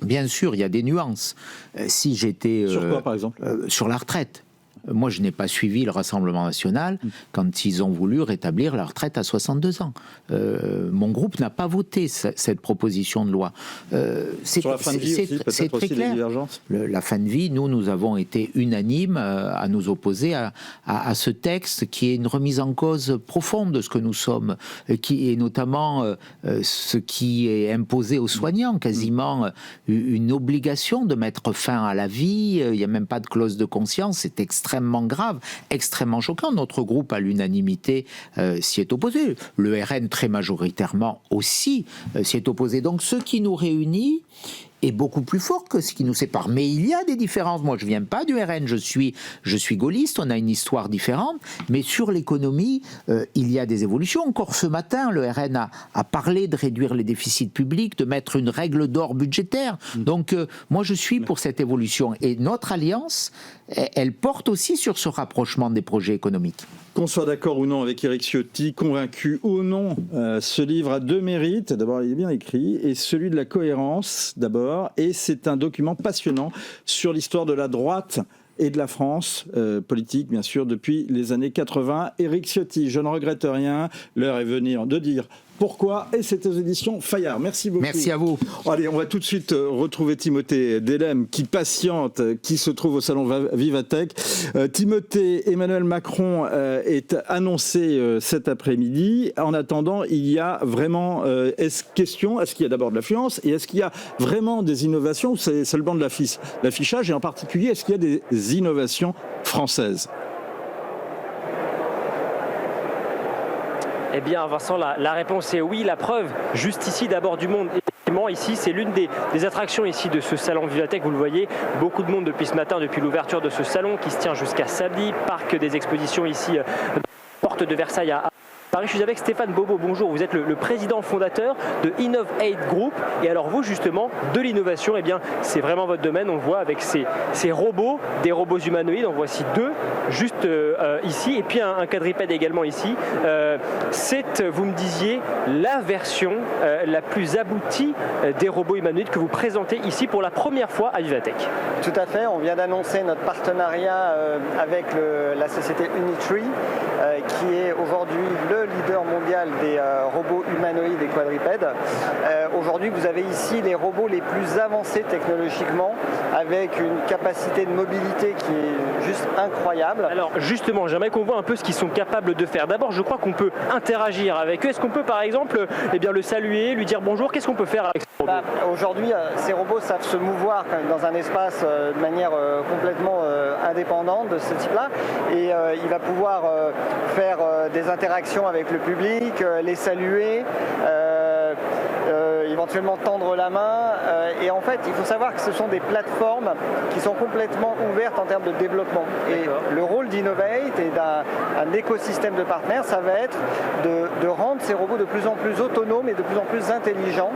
S2: Bien sûr, il y a des nuances. Si j'étais...
S1: Sur quoi, par exemple ?
S2: Sur la retraite. Moi, je n'ai pas suivi le Rassemblement national quand ils ont voulu rétablir la retraite à 62 ans. Mon groupe n'a pas voté cette proposition de loi.
S1: Sur la fin de vie aussi, peut-être aussi des divergences.
S2: La fin de vie, nous avons été unanimes à nous opposer à ce texte qui est une remise en cause profonde de ce que nous sommes, qui est notamment ce qui est imposé aux soignants, quasiment une obligation de mettre fin à la vie. Il n'y a même pas de clause de conscience, c'est extrêmement grave, extrêmement choquant. Notre groupe, à l'unanimité, s'y est opposé. Le RN, très majoritairement aussi, s'y est opposé. Donc, ce qui nous réunit est beaucoup plus fort que ce qui nous sépare. Mais il y a des différences. Moi, je ne viens pas du RN, je suis gaulliste, on a une histoire différente, mais sur l'économie, il y a des évolutions. Encore ce matin, le RN a parlé de réduire les déficits publics, de mettre une règle d'or budgétaire. Donc, moi, je suis pour cette évolution. Et notre alliance, elle porte aussi sur ce rapprochement des projets économiques.
S1: Qu'on soit d'accord ou non avec Éric Ciotti, convaincu ou non, ce livre a 2 mérites. D'abord, il est bien écrit, et celui de la cohérence, d'abord. Et c'est un document passionnant sur l'histoire de la droite et de la France, politique bien sûr, depuis les années 80. Éric Ciotti, je ne regrette rien, l'heure est venue de dire pourquoi, et c'est aux éditions Fayard. Merci beaucoup.
S2: Merci à vous.
S1: Allez, on va tout de suite retrouver Timothée Delem qui patiente, qui se trouve au salon Vivatech. Timothée, Emmanuel Macron est annoncé cet après-midi. En attendant, il y a vraiment est-ce qu'il y a d'abord de l'affluence et est-ce qu'il y a vraiment des innovations? C'est seulement de l'affichage et en particulier, est-ce qu'il y a des innovations françaises?
S3: Eh bien, Vincent, la réponse est oui. La preuve, juste ici, d'abord du monde. Effectivement, ici, c'est l'une des attractions ici de ce salon Vivatech. Vous le voyez, beaucoup de monde depuis ce matin, depuis l'ouverture de ce salon qui se tient jusqu'à samedi. Parc des expositions ici, porte de Versailles à Paris. Je suis avec Stéphane Bobo. Bonjour, vous êtes le président fondateur de Innovate Group. Et alors vous, justement, de l'innovation, eh bien, c'est vraiment votre domaine. On le voit avec ces robots, des robots humanoïdes. En voici 2 juste ici. Et puis un quadrupède également ici. C'est, vous me disiez, la version la plus aboutie des robots humanoïdes que vous présentez ici pour la première fois à Vivatech.
S4: Tout à fait. On vient d'annoncer notre partenariat avec la société Unitree, qui est aujourd'hui le leader mondial des robots humanoïdes et quadrupèdes. Aujourd'hui, vous avez ici les robots les plus avancés technologiquement, avec une capacité de mobilité qui est juste incroyable.
S3: Alors justement, j'aimerais qu'on voit un peu ce qu'ils sont capables de faire. D'abord, je crois qu'on peut interagir avec eux. Est-ce qu'on peut par exemple le saluer, lui dire bonjour? Qu'est-ce qu'on peut faire avec ce robot?
S4: Aujourd'hui, ces robots savent se mouvoir dans un espace de manière complètement indépendante de ce type-là. Et il va pouvoir faire des interactions avec le public, les saluer, éventuellement tendre la main. Et en fait, il faut savoir que ce sont des plateformes qui sont complètement ouvertes en termes de développement. Et le rôle d'Innovate et d'un écosystème de partenaires, ça va être de rendre ces robots de plus en plus autonomes et de plus en plus intelligents.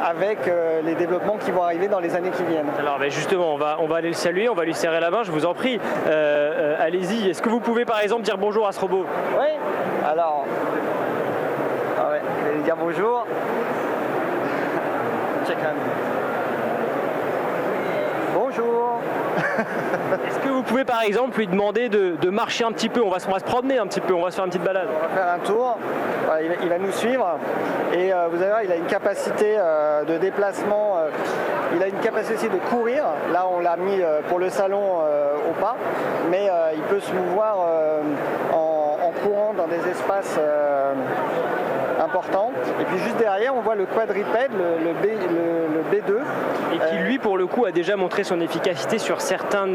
S4: Avec les développements qui vont arriver dans les années qui viennent.
S3: Alors justement, on va aller le saluer, on va lui serrer la main, je vous en prie. Allez-y, est-ce que vous pouvez par exemple dire bonjour à ce robot?
S4: Oui, alors, je vais lui dire bonjour. Check hand. Bonjour.
S3: Est-ce que vous pouvez par exemple lui demander de marcher un petit peu? On va se promener un petit peu, on va se faire une petite balade.
S4: On va faire un tour, il va nous suivre et vous allez voir, il a une capacité de déplacement, il a une capacité aussi de courir. Là on l'a mis pour le salon au pas, mais il peut se mouvoir en courant dans des espaces importants. Et puis juste derrière, on voit le quadripède, le B2.
S3: Et qui, lui, pour le coup, a déjà montré son efficacité sur certains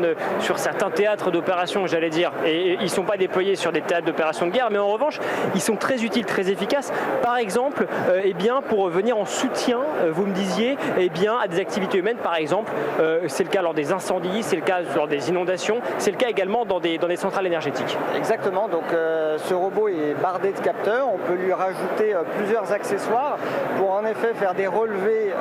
S3: théâtres d'opération, j'allais dire. Et ils ne sont pas déployés sur des théâtres d'opération de guerre, mais en revanche, ils sont très utiles, très efficaces. Par exemple, pour venir en soutien, vous me disiez, à des activités humaines, par exemple, c'est le cas lors des incendies, c'est le cas lors des inondations, c'est le cas également dans des centrales énergétiques.
S4: Exactement, donc ce robot est bardé de capteurs, on peut lui rajouter plusieurs accessoires pour en effet faire des relevés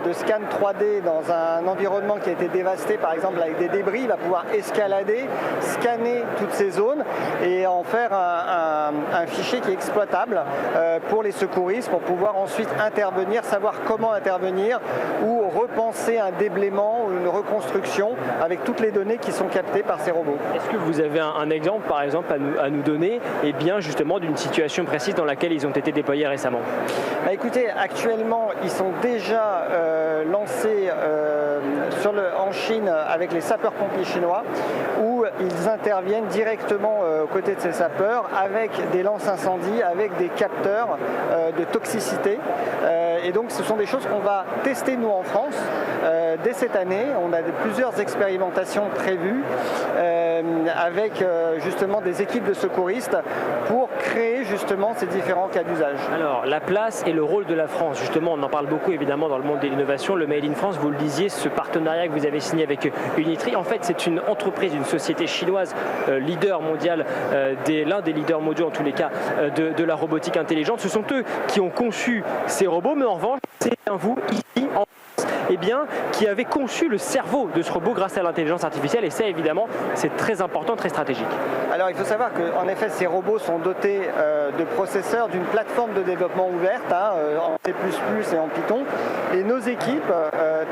S4: de scan 3D dans un environnement qui a été dévasté, par exemple avec des débris. Il va pouvoir escalader, scanner toutes ces zones et en faire un fichier qui est exploitable pour les secouristes, pour pouvoir ensuite intervenir, savoir comment intervenir ou repenser un déblaiement ou une reconstruction avec toutes les données qui sont captées par ces robots.
S3: Est-ce que vous avez un exemple, par exemple, à nous donner, justement d'une situation précise dans laquelle ils ont été déployés récemment?
S4: Écoutez, actuellement, ils sont déjà lancés en Chine avec les sapeurs-pompiers chinois, où ils interviennent directement aux côtés de ces sapeurs avec des lances incendies, avec des capteurs de toxicité. Et donc, ce sont des choses qu'on va tester, nous, en France, dès cette année. On a plusieurs expérimentations prévues avec justement des équipes de secouristes pour créer justement ces différents cas d'usage.
S3: Alors, la place et le rôle de la France, justement, on en parle beaucoup évidemment dans le monde de l'innovation. Le Made in France, vous le disiez, ce partenariat que vous avez signé avec Unitri, en fait, c'est une entreprise, une société chinoise, leader mondial, l'un des leaders mondiaux en tous les cas de la robotique intelligente. Ce sont eux qui ont conçu ces robots, mais en revanche, c'est vous ici en France, qui avez conçu le cerveau de ce robot grâce à l'intelligence artificielle, et ça évidemment c'est très important, très stratégique.
S4: Alors il faut savoir qu'en effet ces robots sont dotés de processeurs d'une plateforme de développement ouverte en C++ et en Python, et nos équipes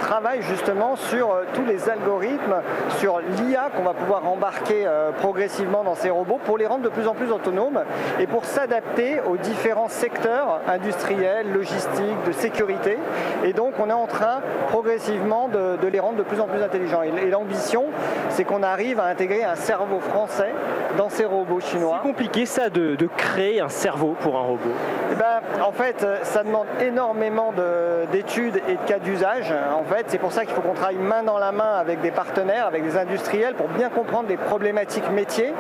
S4: travaillent justement sur tous les algorithmes, sur l'IA qu'on va pouvoir embarquer progressivement dans ces robots pour les rendre de plus en plus autonomes et pour s'adapter aux différents secteurs industriels, logistiques, de sécurité. Et donc on est en train progressivement de les rendre de plus en plus intelligents. Et l'ambition, c'est qu'on arrive à intégrer un cerveau français dans ces robots chinois.
S3: C'est compliqué ça de créer un cerveau pour un robot?
S4: En fait, ça demande énormément d'études et de cas d'usage. En fait, c'est pour ça qu'il faut qu'on travaille main dans la main avec des partenaires, avec des industriels, pour bien comprendre les problématiques métiers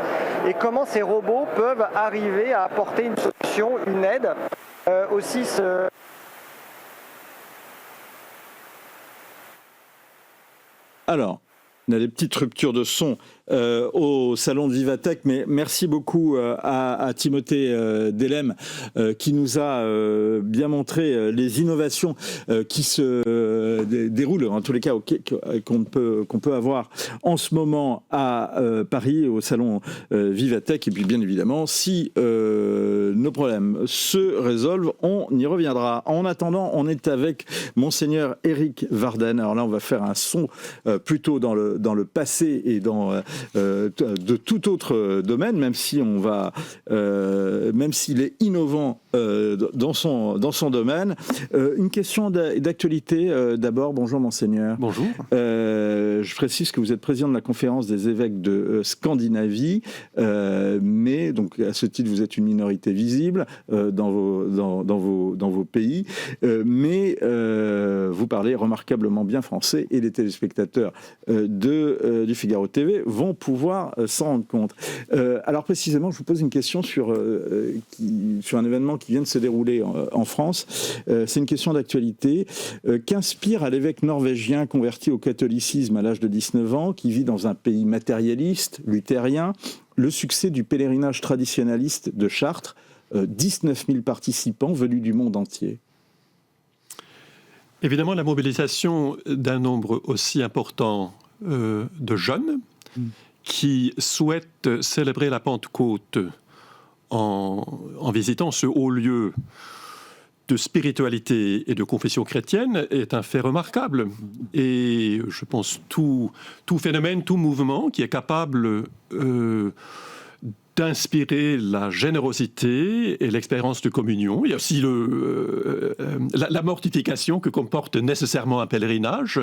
S4: et comment ces robots peuvent arriver à apporter une solution, une aide.
S1: Alors, on a des petites ruptures de son au salon de Vivatech, mais merci beaucoup à Timothée Delem qui nous a bien montré les innovations qui se déroulent, en tous les cas qu'on peut avoir en ce moment à Paris au salon Vivatech. Et puis bien évidemment, si nos problèmes se résolvent, on y reviendra. En attendant, on est avec Monseigneur Éric Varden. Alors là, on va faire un son plutôt dans le passé et de tout autre domaine, même si même s'il est innovant dans son domaine. Une question d'actualité d'abord. Bonjour Monseigneur.
S5: Bonjour.
S1: Je précise que vous êtes président de la conférence des évêques de Scandinavie, mais donc à ce titre vous êtes une minorité visible dans vos pays, mais vous parlez remarquablement bien français et les téléspectateurs du Figaro TV vont pouvoir s'en rendre compte. Alors précisément, je vous pose une question sur un événement qui vient de se dérouler en France. C'est une question d'actualité. Qu'inspire à l'évêque norvégien converti au catholicisme à l'âge de 19 ans, qui vit dans un pays matérialiste, luthérien, le succès du pèlerinage traditionnaliste de Chartres, 19 000 participants venus du monde entier?
S5: Évidemment, la mobilisation d'un nombre aussi important de jeunes qui souhaitent célébrer la Pentecôte en visitant ce haut lieu de spiritualité et de confession chrétienne est un fait remarquable. Et je pense tout phénomène, tout mouvement qui est capable d'inspirer la générosité et l'expérience de communion. Il y a aussi la mortification que comporte nécessairement un pèlerinage,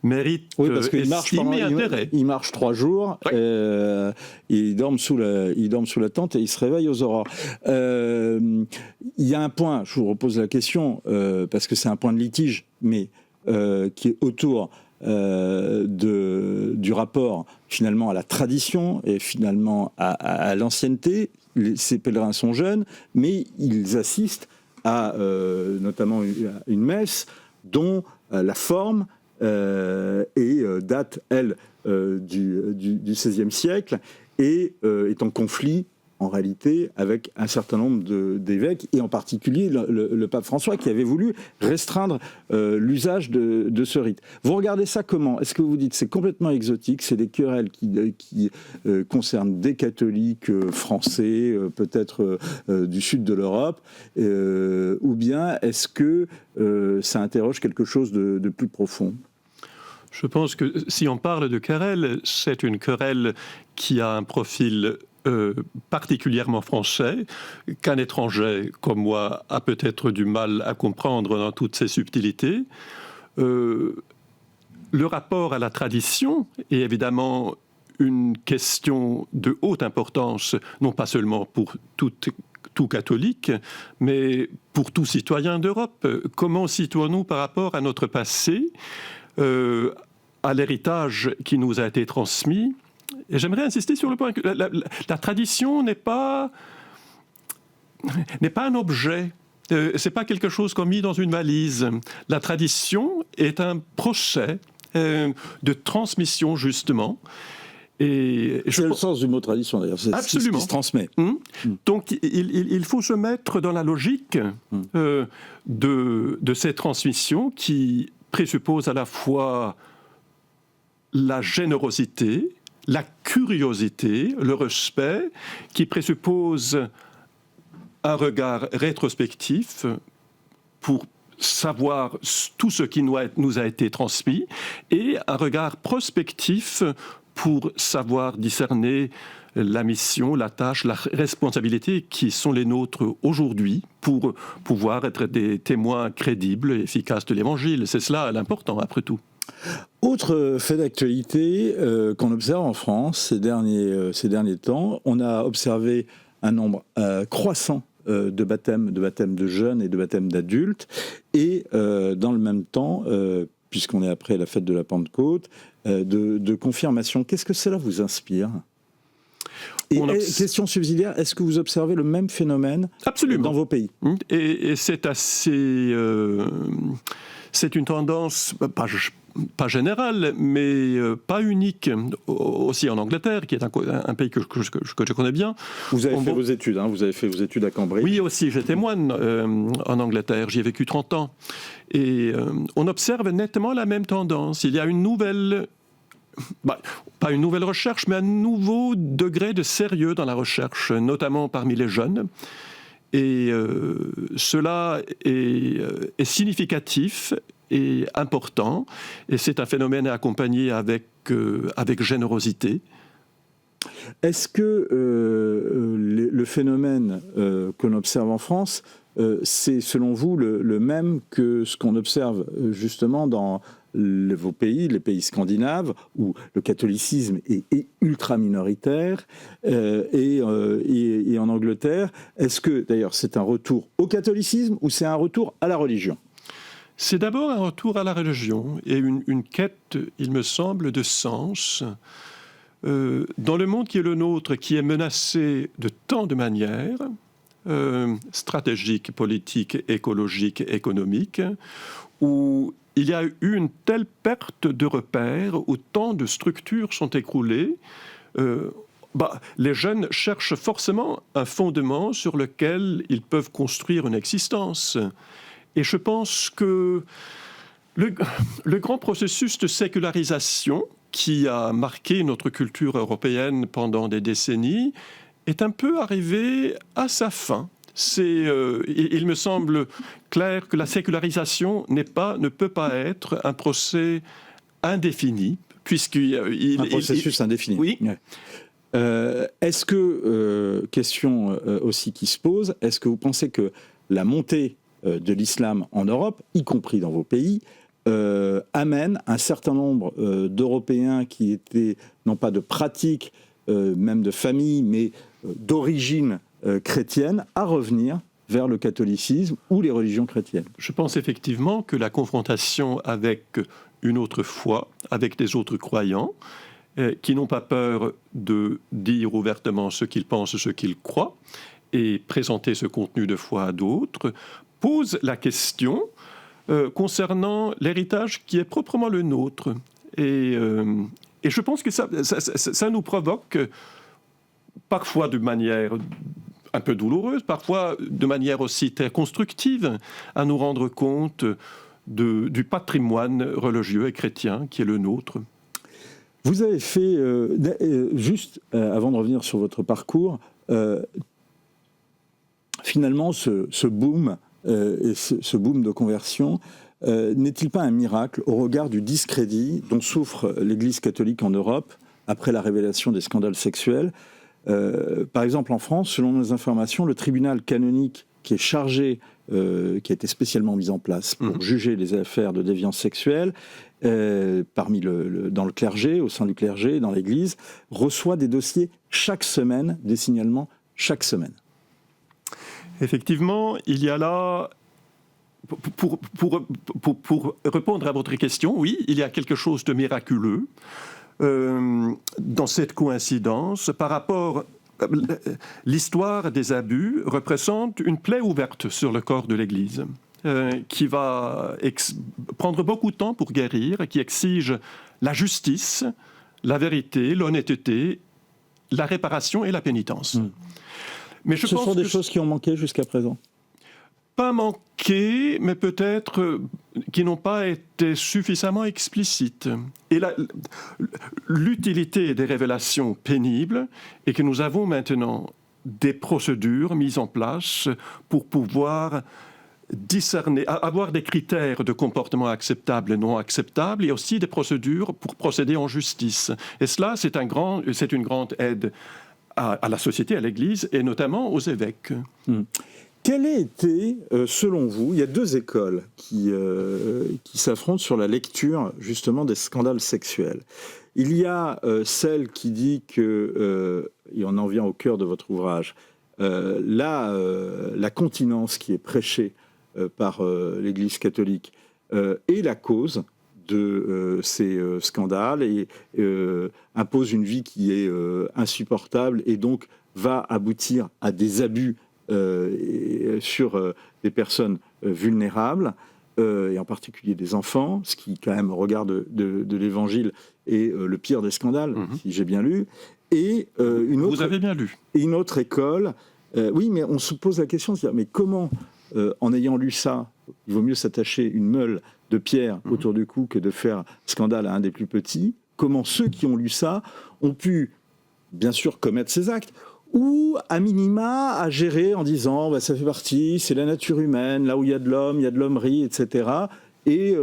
S5: mérite estime et intérêt.
S1: Il marche 3 jours, oui. Il dorme sous la tente et il se réveille aux aurores. Il y a un point, je vous repose la question, parce que c'est un point de litige, mais qui est autour du rapport finalement à la tradition et finalement à l'ancienneté. Ces pèlerins sont jeunes, mais ils assistent à notamment une messe dont la forme date, elle, du XVIe siècle et est en conflit en réalité avec un certain nombre d'évêques, et en particulier le pape François, qui avait voulu restreindre l'usage de ce rite. Vous regardez ça comment ? Est-ce que vous dites que c'est complètement exotique, c'est des querelles qui concernent des catholiques français, peut-être du sud de l'Europe, ou bien est-ce que ça interroge quelque chose de plus profond ?
S5: Je pense que si on parle de querelle, c'est une querelle qui a un profil particulièrement français, qu'un étranger comme moi a peut-être du mal à comprendre dans toutes ses subtilités. Le rapport à la tradition est évidemment une question de haute importance, non pas seulement pour tout catholique, mais pour tout citoyen d'Europe. Comment situons-nous par rapport à notre passé, à l'héritage qui nous a été transmis ? Et j'aimerais insister sur le point que la tradition n'est pas un objet, c'est pas quelque chose qu'on met dans une valise. La tradition est un procès de transmission, justement. Et
S1: c'est le sens du mot tradition, d'ailleurs. C'est ce qui se transmet.
S5: Donc, il faut se mettre dans la logique de ces transmissions qui présupposent à la fois la générosité, la curiosité, le respect, qui présuppose un regard rétrospectif pour savoir tout ce qui nous a été transmis, et un regard prospectif pour savoir discerner la mission, la tâche, la responsabilité qui sont les nôtres aujourd'hui pour pouvoir être des témoins crédibles et efficaces de l'Évangile. C'est cela l'important, après tout.
S1: Autre fait d'actualité qu'on observe en France ces derniers temps, on a observé un nombre croissant de baptêmes de jeunes et de baptêmes d'adultes, et dans le même temps, puisqu'on est après la fête de la Pentecôte, de confirmation. Qu'est-ce que cela vous inspire ? Et question subsidiaire, est-ce que vous observez le même phénomène dans vos pays ?
S5: Et c'est assez... c'est une tendance... pas générale, mais pas unique, aussi en Angleterre, qui est un pays que je connais bien.
S1: Vous avez fait vos études, vous avez fait vos études à Cambridge.
S5: Oui, aussi, j'étais moine en Angleterre, j'y ai vécu 30 ans. Et on observe nettement la même tendance. Il y a une nouvelle... pas une nouvelle recherche, mais un nouveau degré de sérieux dans la recherche, notamment parmi les jeunes. Et cela est significatif et important, et c'est un phénomène à accompagner avec générosité.
S1: Est-ce que le phénomène qu'on observe en France, c'est selon vous le même que ce qu'on observe justement dans vos pays, les pays scandinaves, où le catholicisme est ultra minoritaire, et en Angleterre? Est-ce que, d'ailleurs, c'est un retour au catholicisme ou c'est un retour à la religion ?
S5: C'est d'abord un retour à la religion et une quête, il me semble, de sens. Dans le monde qui est le nôtre, qui est menacé de tant de manières, stratégiques, politiques, écologiques, économiques, où il y a eu une telle perte de repères, où tant de structures sont écroulées, les jeunes cherchent forcément un fondement sur lequel ils peuvent construire une existence. Et je pense que le grand processus de sécularisation qui a marqué notre culture européenne pendant des décennies est un peu arrivé à sa fin. Il me semble clair que la sécularisation ne peut pas être un procès indéfini, puisqu'il...
S1: Un processus indéfini.
S5: Oui.
S1: Est-ce que, question aussi qui se pose, est-ce que vous pensez que la montée de l'islam en Europe, y compris dans vos pays, amène un certain nombre d'Européens qui étaient, non pas de pratique, même de famille, mais d'origine chrétienne, à revenir vers le catholicisme ou les religions chrétiennes?
S5: Je pense effectivement que la confrontation avec une autre foi, avec des autres croyants, qui n'ont pas peur de dire ouvertement ce qu'ils pensent, ce qu'ils croient, et présenter ce contenu de foi à d'autres, pose la question concernant l'héritage qui est proprement le nôtre. Et je pense que ça nous provoque, parfois de manière un peu douloureuse, parfois de manière aussi très constructive, à nous rendre compte du patrimoine religieux et chrétien qui est le nôtre.
S1: Vous avez fait, juste avant de revenir sur votre parcours, finalement ce boom, et ce boom de conversion, n'est-il pas un miracle au regard du discrédit dont souffre l'Église catholique en Europe après la révélation des scandales sexuels? Par exemple, en France, selon nos informations, le tribunal canonique qui est chargé, qui a été spécialement mis en place pour juger les affaires de déviance sexuelle, dans le clergé, au sein du clergé, dans l'Église, reçoit des dossiers chaque semaine, des signalements chaque semaine.
S5: Effectivement, il y a là, pour répondre à votre question, oui, il y a quelque chose de miraculeux dans cette coïncidence par rapport. L'histoire des abus représente une plaie ouverte sur le corps de l'Église qui va prendre beaucoup de temps pour guérir, qui exige la justice, la vérité, l'honnêteté, la réparation et la pénitence. Mais
S1: Ce sont des choses qui ont manqué jusqu'à présent?
S5: Pas manqué, mais peut-être qui n'ont pas été suffisamment explicites. Et l'utilité des révélations pénibles est que nous avons maintenant des procédures mises en place pour pouvoir discerner, avoir des critères de comportement acceptable et non acceptable, et aussi des procédures pour procéder en justice. Et cela, c'est une grande aide à la société, à l'Église, et notamment aux évêques.
S1: Quelle a été, selon vous, il y a deux écoles qui s'affrontent sur la lecture justement des scandales sexuels. Il y a celle qui dit que, et on en vient au cœur de votre ouvrage, la continence qui est prêchée par l'Église catholique est la cause de ces scandales et impose une vie qui est insupportable et donc va aboutir à des abus sur des personnes vulnérables, et en particulier des enfants, ce qui, quand même, au regard de l'Évangile, est le pire des scandales, si j'ai bien lu. Et
S5: Vous avez bien lu.
S1: Et une autre école, oui, mais on se pose la question de dire, mais comment, en ayant lu ça, il vaut mieux s'attacher une meule de pierre autour du cou que de faire scandale à un des plus petits? Comment ceux qui ont lu ça ont pu, bien sûr, commettre ces actes, ou à minima à gérer en disant bah, ça fait partie, c'est la nature humaine, là où il y a de l'homme, il y a de l'hommerie, etc. Et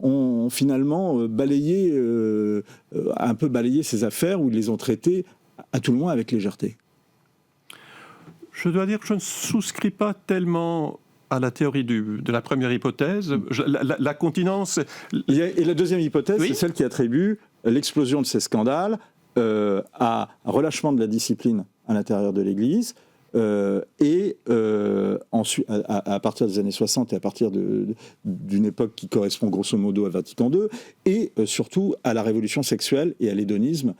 S1: ont finalement un peu balayé ces affaires, où ils les ont traitées, à tout le moins, avec légèreté.
S5: Je dois dire que je ne souscris pas tellement à la théorie de la première hypothèse. La continence...
S1: Et la deuxième hypothèse,
S5: oui,
S1: c'est celle qui attribue l'explosion de ces scandales à un relâchement de la discipline à l'intérieur de l'Église, et ensuite, à partir des années 60 et à partir d'une époque qui correspond grosso modo à Vatican II, et surtout à la révolution sexuelle et à l'hédonisme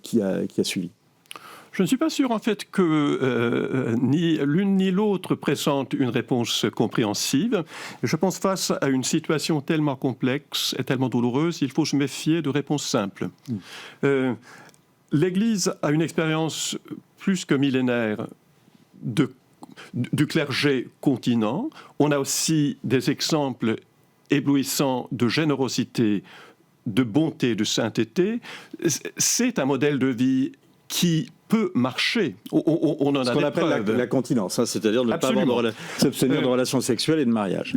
S1: qui a suivi.
S5: Je ne suis pas sûr en fait que ni l'une ni l'autre présente une réponse compréhensive. Je pense face à une situation tellement complexe et tellement douloureuse, il faut se méfier de réponses simples. L'Église a une expérience plus que millénaire du clergé continent. On a aussi des exemples éblouissants de générosité, de bonté, de sainteté. C'est un modèle de vie qui peut marcher. On en a des preuves.
S1: Ce qu'on appelle la continence, hein, c'est-à-dire ne pas s'abstenir de relations sexuelles et de mariage.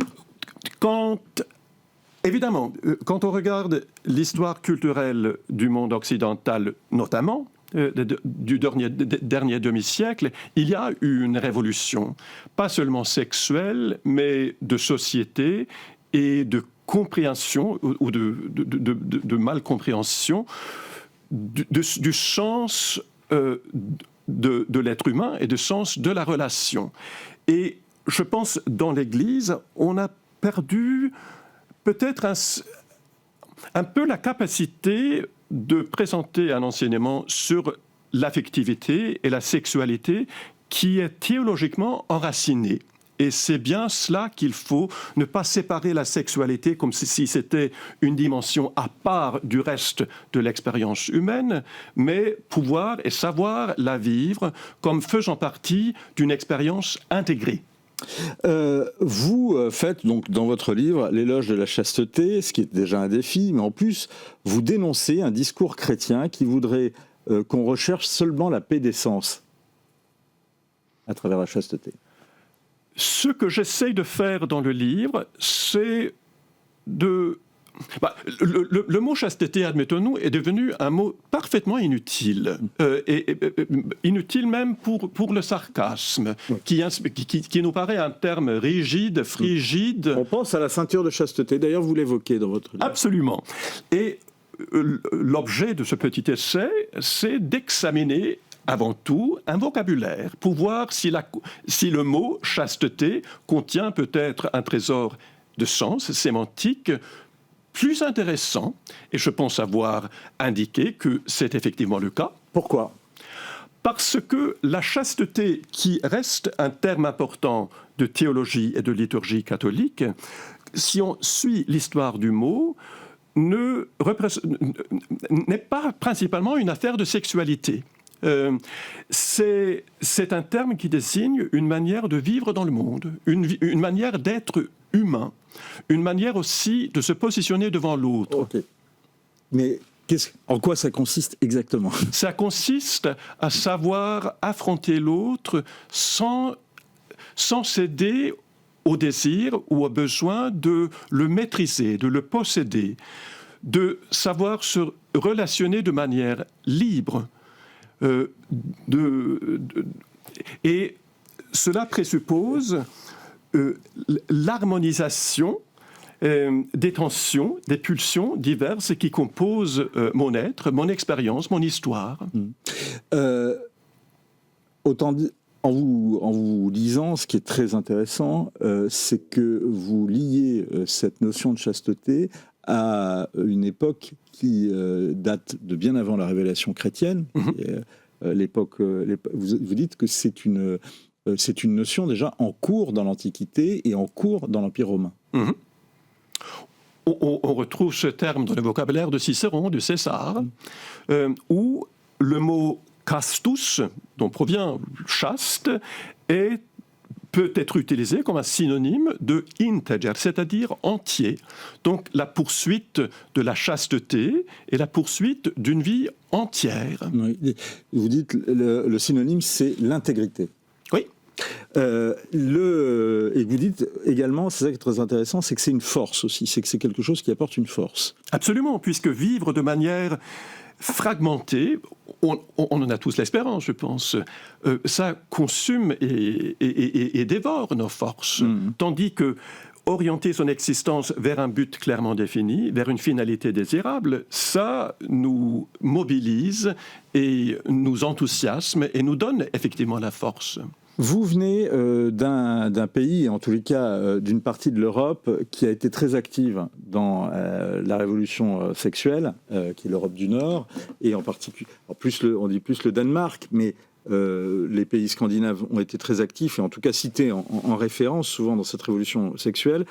S5: Évidemment, quand on regarde l'histoire culturelle du monde occidental notamment, du dernier demi-siècle, il y a eu une révolution, pas seulement sexuelle, mais de société et de compréhension ou de malcompréhension du sens de l'être humain et du sens de la relation. Et je pense, dans l'Église, on a perdu peut-être un peu la capacité de présenter un enseignement sur l'affectivité et la sexualité qui est théologiquement enraciné. Et c'est bien cela qu'il faut, ne pas séparer la sexualité comme si c'était une dimension à part du reste de l'expérience humaine, mais pouvoir et savoir la vivre comme faisant partie d'une expérience intégrée.
S1: Vous faites donc dans votre livre l'éloge de la chasteté, ce qui est déjà un défi, mais en plus vous dénoncez un discours chrétien qui voudrait qu'on recherche seulement la paix des sens à travers la chasteté.
S5: Ce que j'essaye de faire dans le livre, c'est de... le mot chasteté, admettons-nous, est devenu un mot parfaitement inutile, et inutile même pour le sarcasme, qui nous paraît un terme rigide, frigide.
S1: On pense à la ceinture de chasteté, d'ailleurs vous l'évoquez dans votre livre.
S5: Absolument. Et l'objet de ce petit essai, c'est d'examiner avant tout un vocabulaire, pour voir si le mot chasteté contient peut-être un trésor de sens sémantique plus intéressant, et je pense avoir indiqué que c'est effectivement le cas.
S1: Pourquoi ?
S5: Parce que la chasteté, qui reste un terme important de théologie et de liturgie catholique, si on suit l'histoire du mot, n'est pas principalement une affaire de sexualité. C'est un terme qui désigne une manière de vivre dans le monde, une manière d'être humain, une manière aussi de se positionner devant l'autre.
S1: Okay. Mais en quoi ça consiste exactement ?
S5: Ça consiste à savoir affronter l'autre sans céder au désir ou au besoin de le maîtriser, de le posséder, de savoir se relationner de manière libre. Et cela présuppose l'harmonisation des tensions, des pulsions diverses qui composent mon être, mon expérience, mon histoire.
S1: En vous lisant, ce qui est très intéressant, c'est que vous liez cette notion de chasteté à une époque qui date de bien avant la révélation chrétienne. Vous dites que c'est une notion déjà en cours dans l'Antiquité et en cours dans l'Empire romain.
S5: On retrouve ce terme dans le vocabulaire de Cicéron, de César, où le mot castus, dont provient chaste, peut être utilisé comme un synonyme de integer, c'est-à-dire entier. Donc la poursuite de la chasteté et la poursuite d'une vie entière.
S1: Oui. Vous dites le synonyme, c'est l'intégrité.
S5: Oui.
S1: Et vous dites également, c'est ça qui est très intéressant, c'est que c'est une force aussi, c'est que c'est quelque chose qui apporte une force.
S5: Absolument, puisque vivre de manière fragmentée, on en a tous l'espérance, je pense, ça consume et dévore nos forces, tandis que orienter son existence vers un but clairement défini, vers une finalité désirable, ça nous mobilise et nous enthousiasme et nous donne effectivement la force.
S1: Vous venez d'un pays, en tous les cas d'une partie de l'Europe, qui a été très active dans la révolution sexuelle, qui est l'Europe du Nord, et en particulier, on dit plus le Danemark, mais les pays scandinaves ont été très actifs, et en tout cas cités en référence souvent dans cette révolution sexuelle.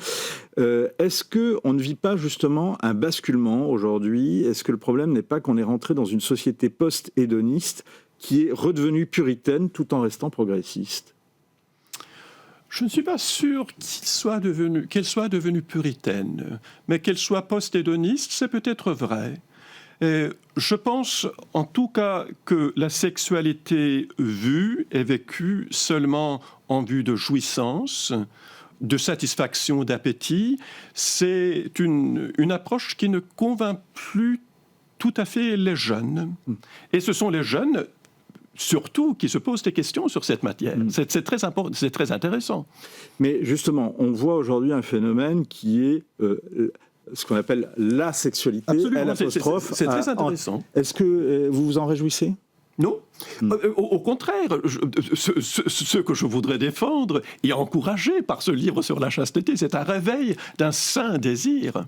S1: Est-ce qu'on ne vit pas justement un basculement aujourd'hui ? Est-ce que le problème n'est pas qu'on est rentré dans une société post-hédoniste qui est redevenue puritaine tout en restant progressiste ?
S5: Je ne suis pas sûr qu'elle soit devenue puritaine, mais qu'elle soit post-hédoniste, c'est peut-être vrai. Et je pense en tout cas que la sexualité vue est vécue seulement en vue de jouissance, de satisfaction, d'appétit. C'est une approche qui ne convainc plus tout à fait les jeunes. Et ce sont les jeunes, surtout, qui se posent des questions sur cette matière. C'est très important, c'est très intéressant.
S1: Mais justement, on voit aujourd'hui un phénomène qui est ce qu'on appelle la sexualité.
S5: Absolument, c'est très intéressant.
S1: Est-ce que vous vous en réjouissez ?
S5: Non. Au contraire, ce que je voudrais défendre et encourager par ce livre sur la chasteté, c'est un réveil d'un saint désir.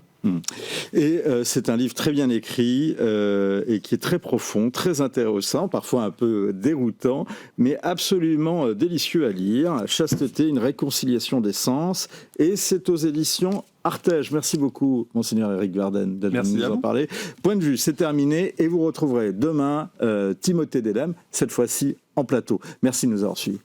S1: Et c'est un livre très bien écrit et qui est très profond, très intéressant, parfois un peu déroutant, mais absolument délicieux à lire. Chasteté, une réconciliation des sens, et c'est aux éditions Artege. Merci beaucoup, Monseigneur Éric Verden, d'être venu nous en parler. Point de vue, c'est terminé, et vous retrouverez demain Timothée Delem, cette fois-ci en plateau. Merci de nous avoir suivis.